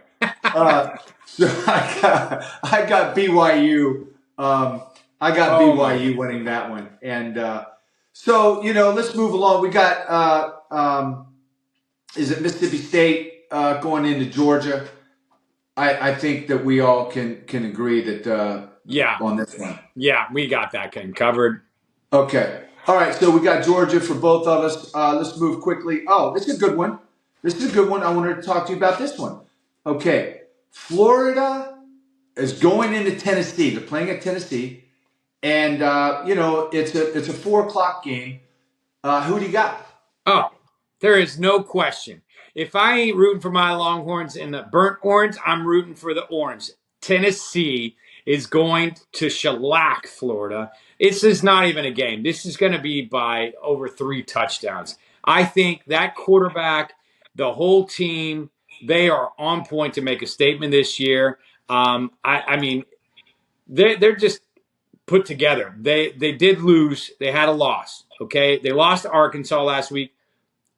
S2: So I got BYU. I got BYU winning that one. And so let's move along. We got is it Mississippi State going into Georgia? I think that we all can agree that on this one.
S1: Yeah, we got that game covered.
S2: Okay. All right. So we got Georgia for both of us. Let's move quickly. Oh, this is a good one. I wanted to talk to you about this one. Okay. Florida is going into Tennessee. They're playing at Tennessee. And, it's a 4:00 game. Who do you got?
S1: Oh, there is no question. If I ain't rooting for my Longhorns in the burnt orange, I'm rooting for the orange. Tennessee is going to shellac Florida. This is not even a game. This is going to be by over 3 touchdowns. I think that quarterback, the whole team, they are on point to make a statement this year. I mean, they're just put together. They did lose. They had a loss. Okay, they lost to Arkansas last week.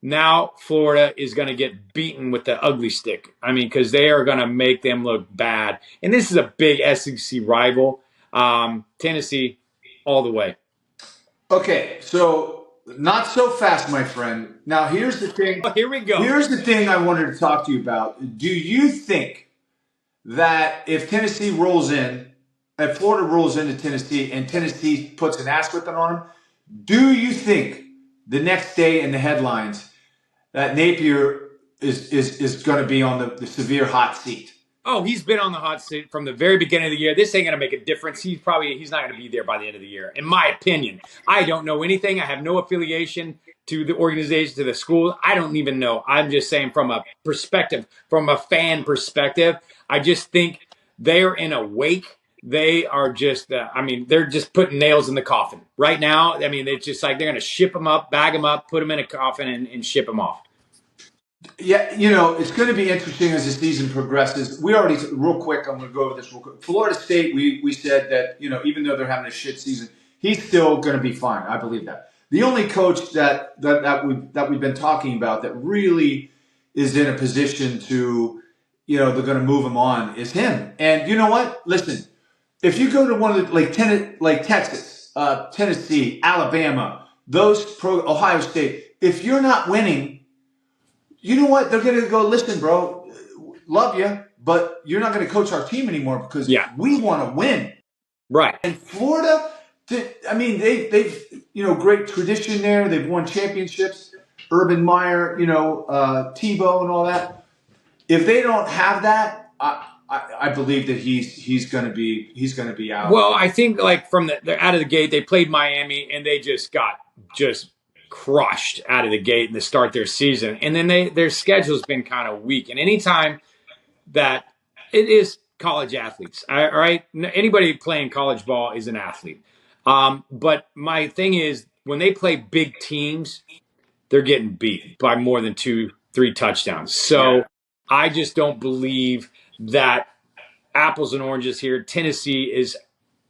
S1: Now Florida is going to get beaten with the ugly stick. I mean, because they are going to make them look bad. And this is a big SEC rival. Tennessee, all the way.
S2: Okay, so not so fast, my friend. Now here's the thing.
S1: Here we go.
S2: Here's the thing I wanted to talk to you about. Do you think that if Tennessee rolls in, if Florida rolls into Tennessee and Tennessee puts an asterisk on them, do you think the next day in the headlines that Napier is going to be on the severe hot seat?
S1: Oh, he's been on the hot seat from the very beginning of the year. This ain't going to make a difference. He's not going to be there by the end of the year, in my opinion. I don't know anything. I have no affiliation to the organization, to the school. I don't even know. I'm just saying from a perspective, from a fan perspective, I just think they're in a wake. They are just, they're just putting nails in the coffin. Right now, I mean, it's just like they're going to ship them up, bag them up, put them in a coffin, and ship them off.
S2: Yeah, it's going to be interesting as the season progresses. We already, real quick, I'm going to go over this real quick. Florida State, we said that, even though they're having a shit season, he's still going to be fine. I believe that. The only coach that we've been talking about that really is in a position to, they're going to move him on is him. And you know what? Listen, if you go to one of the, like Texas, Tennessee, Alabama, Ohio State, if you're not winning, you know what? They're going to go, listen, bro, love you, but you're not going to coach our team anymore because we want to win.
S1: Right.
S2: And Florida, they've great tradition there. They've won championships. Urban Meyer, Tebow and all that. If they don't have that, I believe that he's going to be out.
S1: Well, I think like from the out of the gate, they played Miami and they just got crushed out of the gate and to start their season. And then their schedule's been kind of weak. And anytime that it is college athletes, all right? Anybody playing college ball is an athlete. But my thing is, when they play big teams, they're getting beat by more than 2-3 touchdowns. So I just don't believe that apples and oranges here. Tennessee is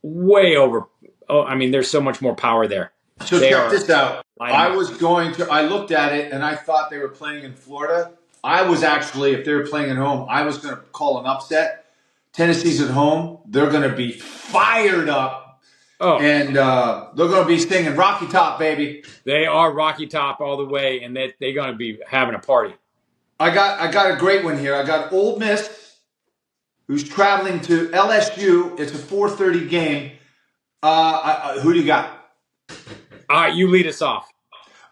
S1: way over. Oh, I mean, there's so much more power there.
S2: So check this out.
S1: I
S2: I looked at it and I thought they were playing in Florida. I was actually, if they were playing at home, I was going to call an upset. Tennessee's at home. They're going to be fired up.
S1: Oh.
S2: And they're going to be singing Rocky Top, baby.
S1: They are Rocky Top all the way, and they're going to be having a party.
S2: I got a great one here. I got Ole Miss, who's traveling to LSU. It's a 4:30 game. Who do you got?
S1: All right, you lead us off.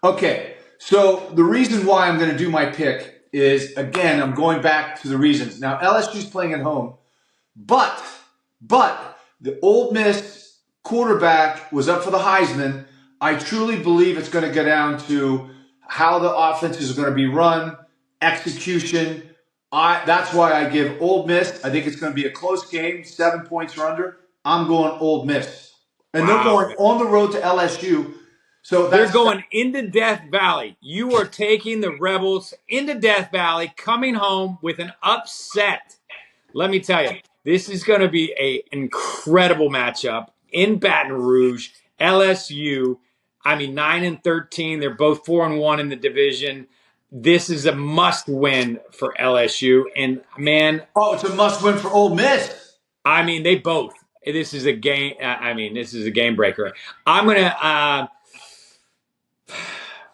S2: Okay, so the reason why I'm going to do my pick is, again, I'm going back to the reasons. Now, LSU's playing at home, but the Ole Miss quarterback was up for the Heisman. I truly believe it's going to go down to how the offense is going to be run, execution. That's why I give Ole Miss. I think it's going to be a close game, 7 points or under. I'm going Ole Miss. And they're going on the road to LSU. So
S1: they're going into Death Valley. You are taking the Rebels into Death Valley, coming home with an upset. Let me tell you, this is going to be an incredible matchup in Baton Rouge. LSU, 9-13. They're both 4-1 in the division. This is a must-win for LSU. And, man.
S2: Oh, it's a must-win for Ole Miss.
S1: They both. This is a game. This is a game breaker. I'm going to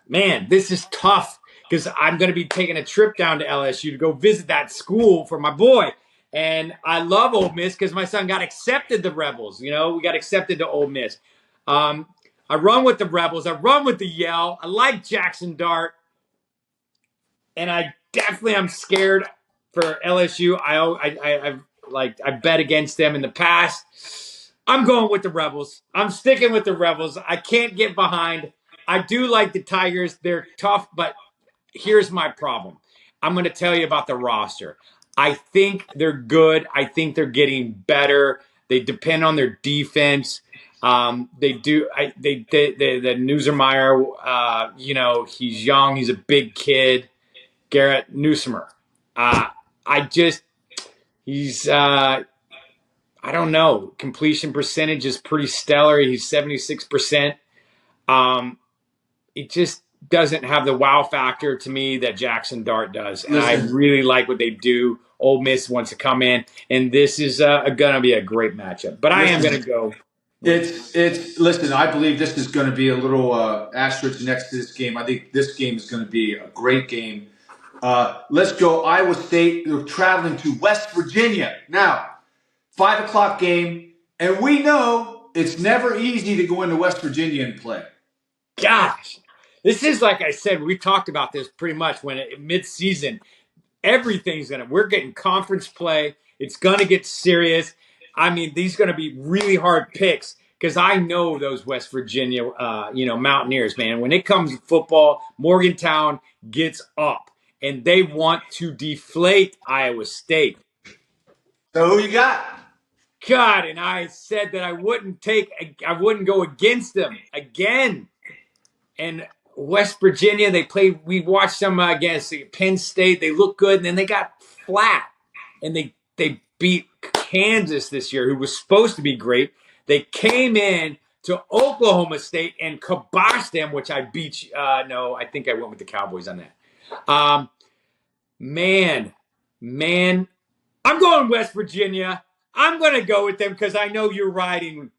S1: man, this is tough because I'm going to be taking a trip down to LSU to go visit that school for my boy. And I love Ole Miss because my son got accepted to Rebels. We got accepted to Ole Miss. I run with the Rebels. I run with the Yell. I like Jackson Dart. And I definitely am scared for LSU. I bet against them in the past. I'm going with the Rebels. I'm sticking with the Rebels. I can't get behind. I do like the Tigers. They're tough, but here's my problem. I'm going to tell you about the roster. I think they're good. I think they're getting better. They depend on their defense. They do. The Newsmeyer, he's young. He's a big kid. Garrett Newsomer. He's I don't know. Completion percentage is pretty stellar. He's 76%. It just doesn't have the wow factor to me that Jackson Dart does. And I really like what they do. Ole Miss wants to come in, and this is going to be a great matchup. But I am going to go.
S2: Listen, I believe this is going to be a little asterisk next to this game. I think this game is going to be a great game. Let's go Iowa State. They're traveling to West Virginia. Now, 5 o'clock game, and we know it's never easy to go into West Virginia and play.
S1: Gosh, this is, like I said, we talked about this pretty much when mid-season, we're getting conference play. It's going to get serious. These are going to be really hard picks because I know those West Virginia, Mountaineers, man. When it comes to football, Morgantown gets up, and they want to deflate Iowa State.
S2: So who you got?
S1: God, and I said that I wouldn't go against them again. And West Virginia, we watched them against Penn State. They look good, and then they got flat. And they beat Kansas this year, who was supposed to be great. They came in to Oklahoma State and kiboshed them, which I beat. No, I think I went with the Cowboys on that. Man, I'm going West Virginia. I'm going to go with them because I know you're riding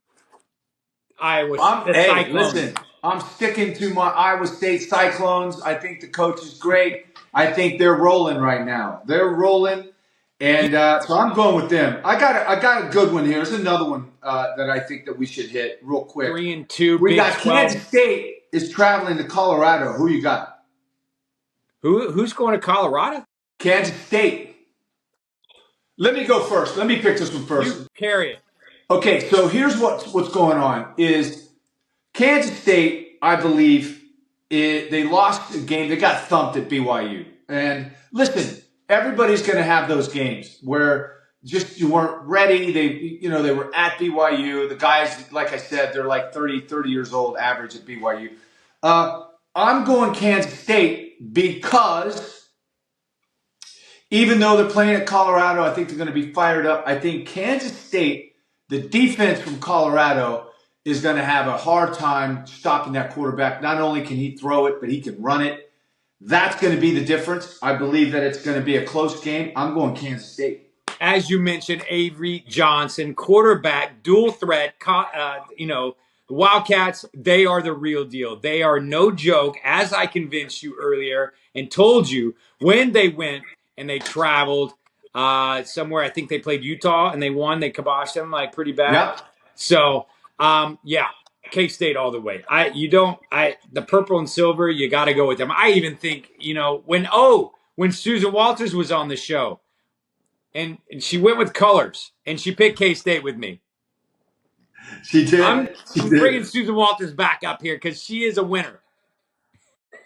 S1: Iowa State.
S2: Listen, I'm sticking to my Iowa State Cyclones. I think the coach is great. I think they're rolling right now. They're rolling, and so I'm going with them. I got a good one here. There's another one that I think that we should hit real quick.
S1: 3-2.
S2: We got Kansas State is traveling to Colorado. Who you got?
S1: Who's going to Colorado?
S2: Kansas State. Let me go first. Let me pick this one first.
S1: You carry it.
S2: Okay, so here's what's going on is Kansas State, I believe, they lost a game. They got thumped at BYU. And listen, everybody's going to have those games where just you weren't ready. They were at BYU. The guys, like I said, they're like 30 years old average at BYU. I'm going Kansas State because even though they're playing at Colorado, I think they're going to be fired up. I think Kansas State, the defense from Colorado, is going to have a hard time stopping that quarterback. Not only can he throw it, but he can run it. That's going to be the difference. I believe that it's going to be a close game. I'm going Kansas State.
S1: As you mentioned, Avery Johnson, quarterback, dual threat. The Wildcats, they are the real deal. They are no joke, as I convinced you earlier and told you when they went and they traveled somewhere. I think they played Utah and they won. They kiboshed them like pretty bad.
S2: Yep.
S1: So, yeah, K-State all the way. The purple and silver, you got to go with them. I even think, when Susan Walters was on the show, and she went with colors, and she picked K-State with me.
S2: She did.
S1: I'm bringing Susan Walters back up here because she is a winner.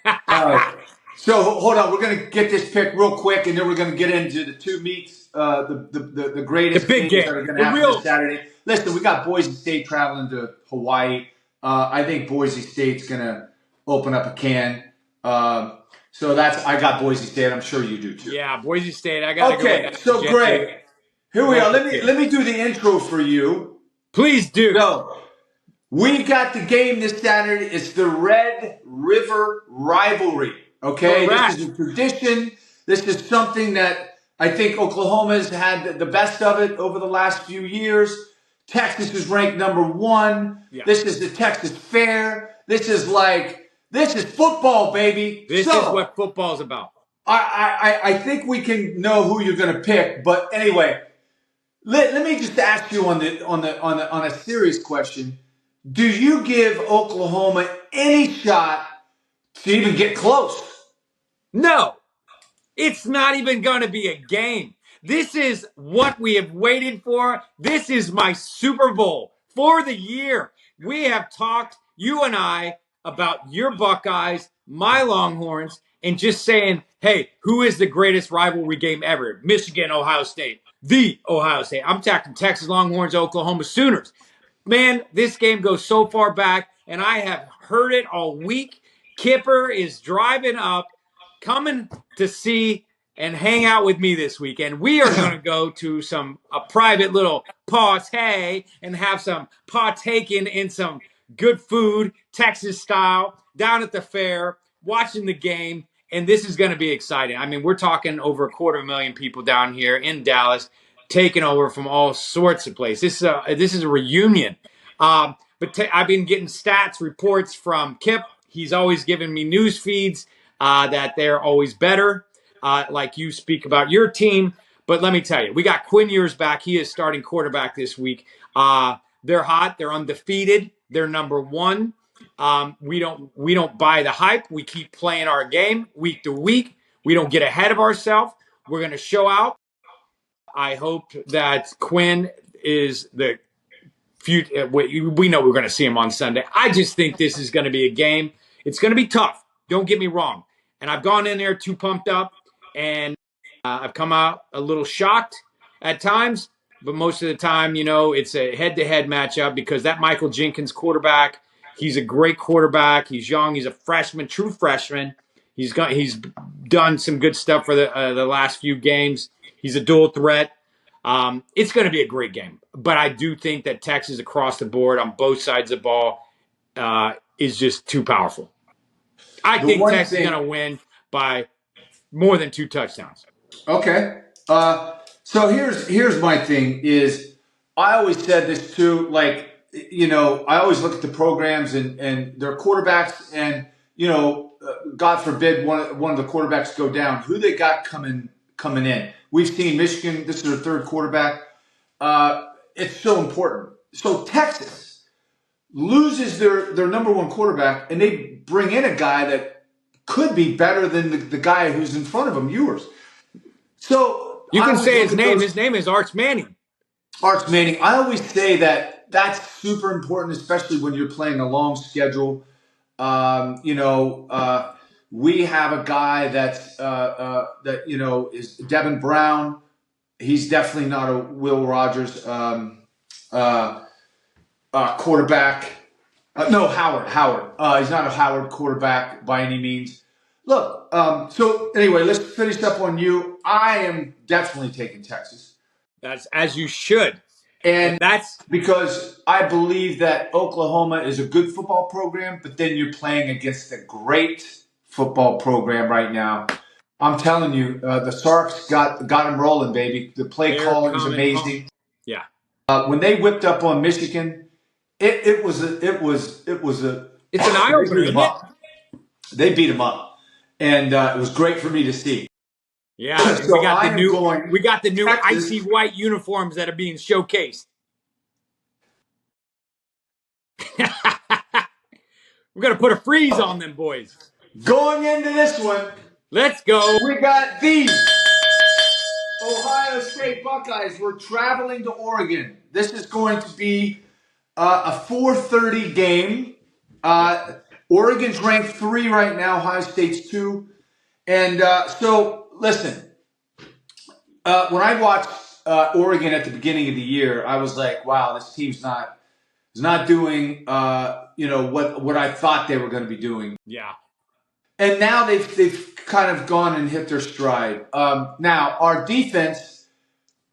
S2: All right. So hold on, we're going to get this pick real quick, and then we're going to get into the two meets, the greatest
S1: The big
S2: games
S1: game.
S2: that are going to happen this Saturday. Listen, we got Boise State traveling to Hawaii. I think Boise State's going to open up a can. So I got Boise State. I'm sure you do too.
S1: Yeah, Boise State. I got to go.
S2: Okay, so Greg, here we are. Let me do the intro for you.
S1: Please do.
S2: So, we got the game this Saturday. It's the Red River Rivalry. Okay,
S1: Correct.
S2: This is a tradition. This is something that I think Oklahoma's had the best of it over the last few years. Texas is ranked number 1. Yeah. This is the Texas Fair. This is football, baby.
S1: This is what football's about.
S2: I think we can know who you're going to pick, but anyway, let me just ask you on a serious question. Do you give Oklahoma any shot to even get close?
S1: No. It's not even going to be a game. This is what we have waited for. This is my Super Bowl for the year. We have talked, you and I, about your Buckeyes, my Longhorns, and just saying, hey, who is the greatest rivalry game ever? Michigan, Ohio State. The Ohio State. I'm talking Texas Longhorns, Oklahoma Sooners. Man, this game goes so far back, and I have heard it all week. Kipper is driving up, coming to see and hang out with me this weekend. We are going to go to a private little party and have some partaking in some good food, Texas style, down at the fair, watching the game. And this is going to be exciting. I mean, we're talking over 250,000 people down here in Dallas, taking over from all sorts of places. This is a reunion. I've been getting stats, reports from Kip. He's always giving me news feeds that they're always better, like you speak about your team. But let me tell you, we got Quinn Ewers back. He is starting quarterback this week. They're hot. They're undefeated. They're number 1. We don't buy the hype. We keep playing our game week to week. We don't get ahead of ourselves. We're going to show out. I hope that Quinn is the future. We know we're going to see him on Sunday. I just think this is going to be a game. It's going to be tough. Don't get me wrong. And I've gone in there too pumped up, and I've come out a little shocked at times. But most of the time, it's a head-to-head matchup because that Michael Jenkins quarterback, he's a great quarterback. He's young. He's a freshman, true freshman. He's done some good stuff for the last few games. He's a dual threat. It's going to be a great game. But I do think that Texas across the board on both sides of the ball is just too powerful. I think Texas is going to win by more than 2 touchdowns.
S2: Okay. So here's my thing is I always said this too, I always look at the programs and their quarterbacks and, God forbid one of the quarterbacks go down, who they got coming in. We've seen Michigan, this is their 3rd quarterback. It's so important. So Texas loses their number 1 quarterback and they bring in a guy that could be better than the guy who's in front of him, Ewers. So
S1: you can say his name. His name is Arch Manning.
S2: Arch Manning. I always say that's super important, especially when you're playing a long schedule. We have a guy that is Devin Brown. He's definitely not a Will Rogers quarterback. No, Howard. He's not a Howard quarterback by any means. Look, so anyway, let's finish up on you. I am definitely taking Texas.
S1: That's as you should.
S2: And
S1: that's
S2: because I believe that Oklahoma is a good football program, but then you're playing against a great football program right now. I'm telling you, the Sarks got them rolling, baby. The play calling is amazing.
S1: Home. Yeah.
S2: When they whipped up on Michigan, it was an eye opener, isn't it? They beat them up, and it was great for me to see.
S1: Yeah, so we got the new Texas. Icy white uniforms that are being showcased. We're gonna put a freeze on them boys.
S2: Going into this one,
S1: let's go.
S2: We got the Ohio State Buckeyes. We're traveling to Oregon. This is going to be a 4:30 game. Oregon's ranked 3 right now. Ohio State's 2. And so, listen. When I watched Oregon at the beginning of the year, I was like, "Wow, this team's not doing what I thought they were going to be doing."
S1: Yeah.
S2: And now they've kind of gone and hit their stride. Now our defense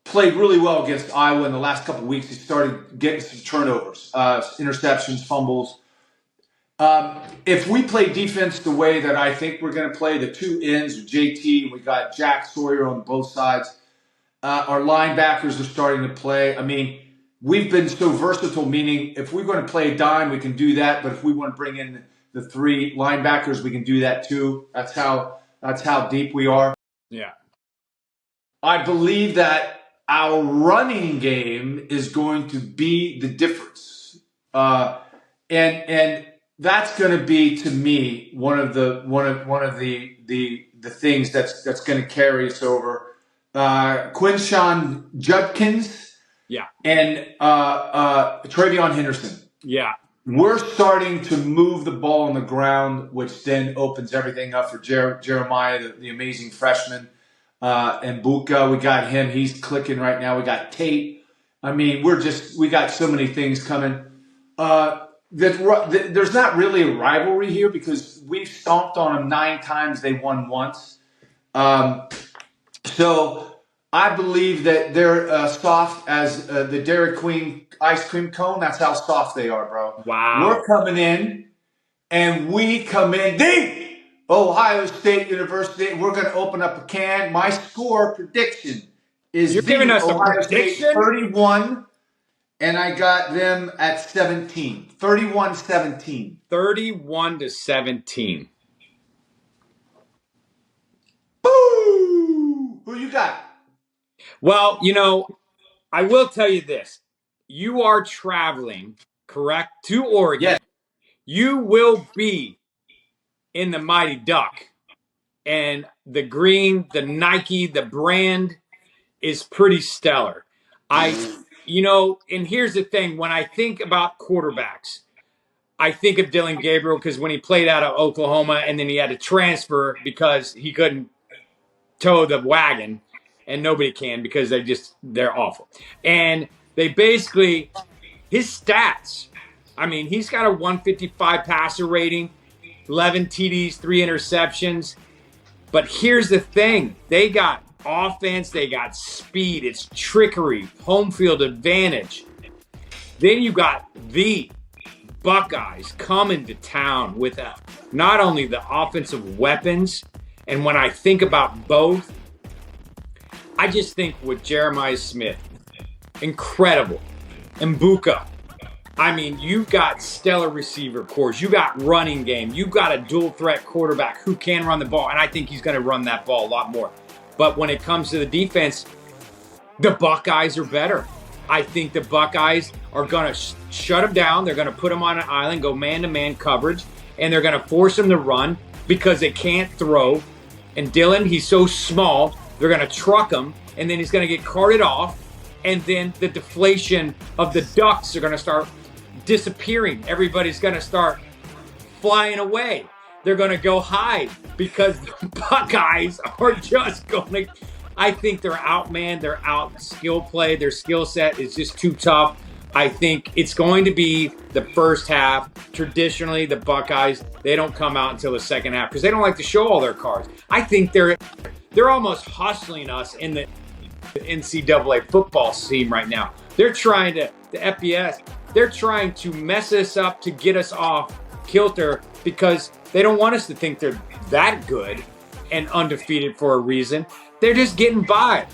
S2: played really well against Iowa in the last couple of weeks. They started getting some turnovers, interceptions, fumbles. If we play defense the way that I think we're going to play, the 2 ends with JT, we got Jack Sawyer on both sides. Our linebackers are starting to play. I mean, we've been so versatile, meaning if we're going to play a dime, we can do that. But if we want to bring in the 3 linebackers, we can do that too. That's how deep we are.
S1: Yeah.
S2: I believe that our running game is going to be the difference. And that's going to be, to me, one of the things that's going to carry us over. Quinshawn Judkins, and Travion Henderson.
S1: Yeah,
S2: we're starting to move the ball on the ground, which then opens everything up for Jeremiah, the amazing freshman, and Buka. We got him; he's clicking right now. We got Tate. I mean, we got so many things coming. There's not really a rivalry here because we've stomped on them 9 times. They won once. So I believe that they're soft as the Dairy Queen ice cream cone. That's how soft they are, bro.
S1: Wow.
S2: We're coming in, and we come in deep. Ohio State University. We're going to open up a can. My score prediction is
S1: You're giving us
S2: Ohio
S1: a prediction?
S2: State 31, and I got them at 17. 31-17.
S1: 31-17.
S2: Boo! Who you got?
S1: Well, I will tell you this. You are traveling, correct, to Oregon.
S2: Yes.
S1: You will be in the Mighty Duck. And the green, the Nike, the brand is pretty stellar. And here's the thing. When I think about quarterbacks, I think of Dylan Gabriel because when he played out of Oklahoma and then he had to transfer because he couldn't tow the wagon, and nobody can because they're awful. And they basically, his stats, I mean, he's got a 155 passer rating, 11 TDs, 3 interceptions. But here's the thing. They got offense. They got speed. It's trickery, home field advantage. Then you got the Buckeyes coming to town with not only the offensive weapons, and when I think about both, I just think with Jeremiah Smith, incredible. And Buka, I mean, you've got stellar receiver cores. You got running game. You've got a dual threat quarterback who can run the ball. And I think he's going to run that ball a lot more. But when it comes to the defense, the Buckeyes are better. I think the Buckeyes are going to shut them down. They're going to put them on an island, go man-to-man coverage, and they're going to force them to run because they can't throw. And Dylan, he's so small, they're going to truck him, and then he's going to get carted off. And then the deflation of the Ducks are going to start disappearing. Everybody's going to start flying away. They're going to go hide because the Buckeyes are just going to. I think they're outmanned. They're out skill play. Their skill set is just too tough. I think it's going to be the first half. Traditionally, the Buckeyes, they don't come out until the second half because they don't like to show all their cards. I think they're almost hustling us in the NCAA football scene right now. They're trying to, the FBS, they're trying to mess us up to get us off kilter because they don't want us to think they're that good and undefeated for a reason. They're just getting by.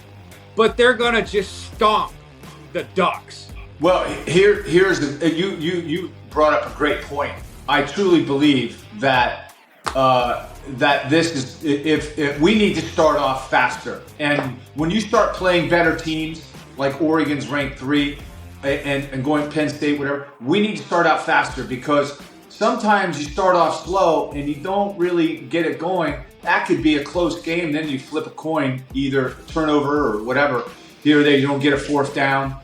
S1: But they're going to just stomp the Ducks.
S2: Well, here's you brought up a great point. I truly believe that that this is if we need to start off faster, and when you start playing better teams like Oregon's ranked 3 and going Penn State, whatever, we need to start out faster because sometimes you start off slow and you don't really get it going. That could be a close game. Then you flip a coin, either turnover or whatever. Here or there, you don't get a fourth down.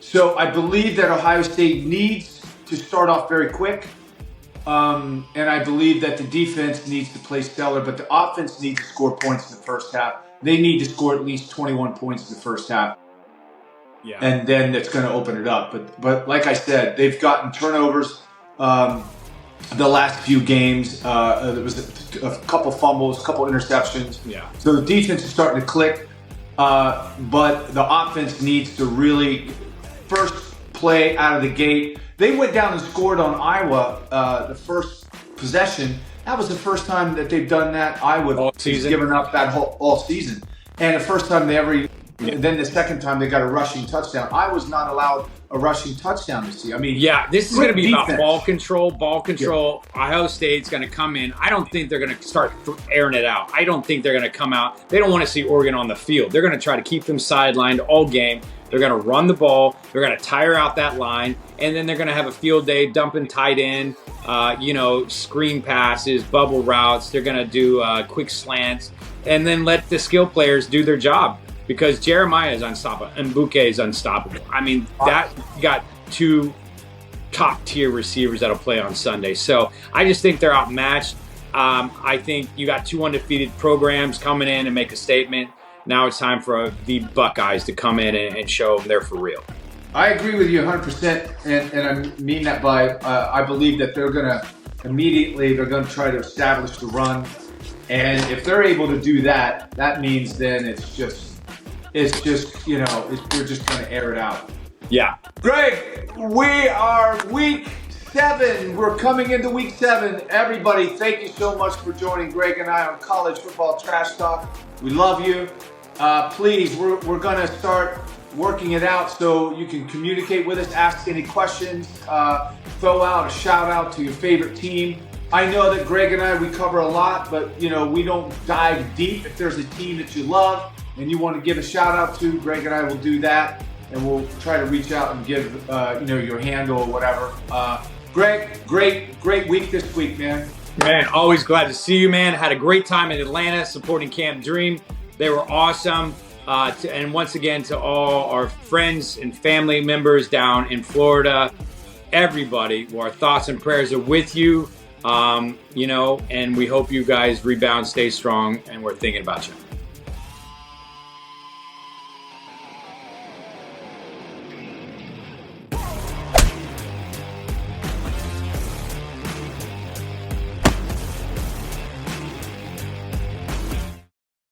S2: So I believe that Ohio State needs to start off very quick. And I believe that the defense needs to play stellar, but the offense needs to score points in the first half. They need to score at least 21 points in the first half.
S1: Yeah.
S2: And then that's going to open it up. But like I said, they've gotten turnovers the last few games. There was a couple fumbles, a couple interceptions.
S1: Yeah.
S2: So the defense is starting to click. But the offense needs to really first play out of the gate. They went down and scored on Iowa the first possession. That was the first time that they've done that. Iowa has given up that whole all season. And the first time they ever, and then the second time they got a rushing touchdown. I was not allowed a rushing touchdown this year. I mean,
S1: yeah, this is going to be
S2: defense.
S1: about ball control. Yeah. Ohio State's going to come in. I don't think they're going to start airing it out. I don't think they're going to come out. They don't want to see Oregon on the field. They're going to try to keep them sidelined all game. They're going to run the ball. They're going to tire out that line. And then they're going to have a field day dumping tight end, screen passes, bubble routes. They're going to do quick slants. And then let the skill players do their job. Because Jeremiah is unstoppable and Bouquet is unstoppable. I mean, that got 2 top-tier receivers that'll play on Sunday. So I just think they're outmatched. I think you got 2 undefeated programs coming in and make a statement. Now it's time for the Buckeyes to come in and show them they're for real.
S2: I agree with you 100%, and I mean that by I believe that they're going to immediately try to establish the run. And if they're able to do that, that means then it's just we're just going to air it out.
S1: Yeah.
S2: Greg, we are week 7. We're coming into week 7. Everybody, thank you so much for joining Greg and I on College Football Trash Talk. We love you. Please, we're going to start working it out so you can communicate with us, ask any questions, throw out a shout out to your favorite team. I know that Greg and I, we cover a lot, but we don't dive deep. If there's a team that you love and you want to give a shout out to, Greg and I will do that, and we'll try to reach out and give your handle or whatever. Greg, great week this week, man.
S1: Man, always glad to see you, man. Had a great time in Atlanta supporting Camp Dream. They were awesome. And once again, to all our friends and family members down in Florida, everybody, our thoughts and prayers are with you. And we hope you guys rebound, stay strong, and we're thinking about you.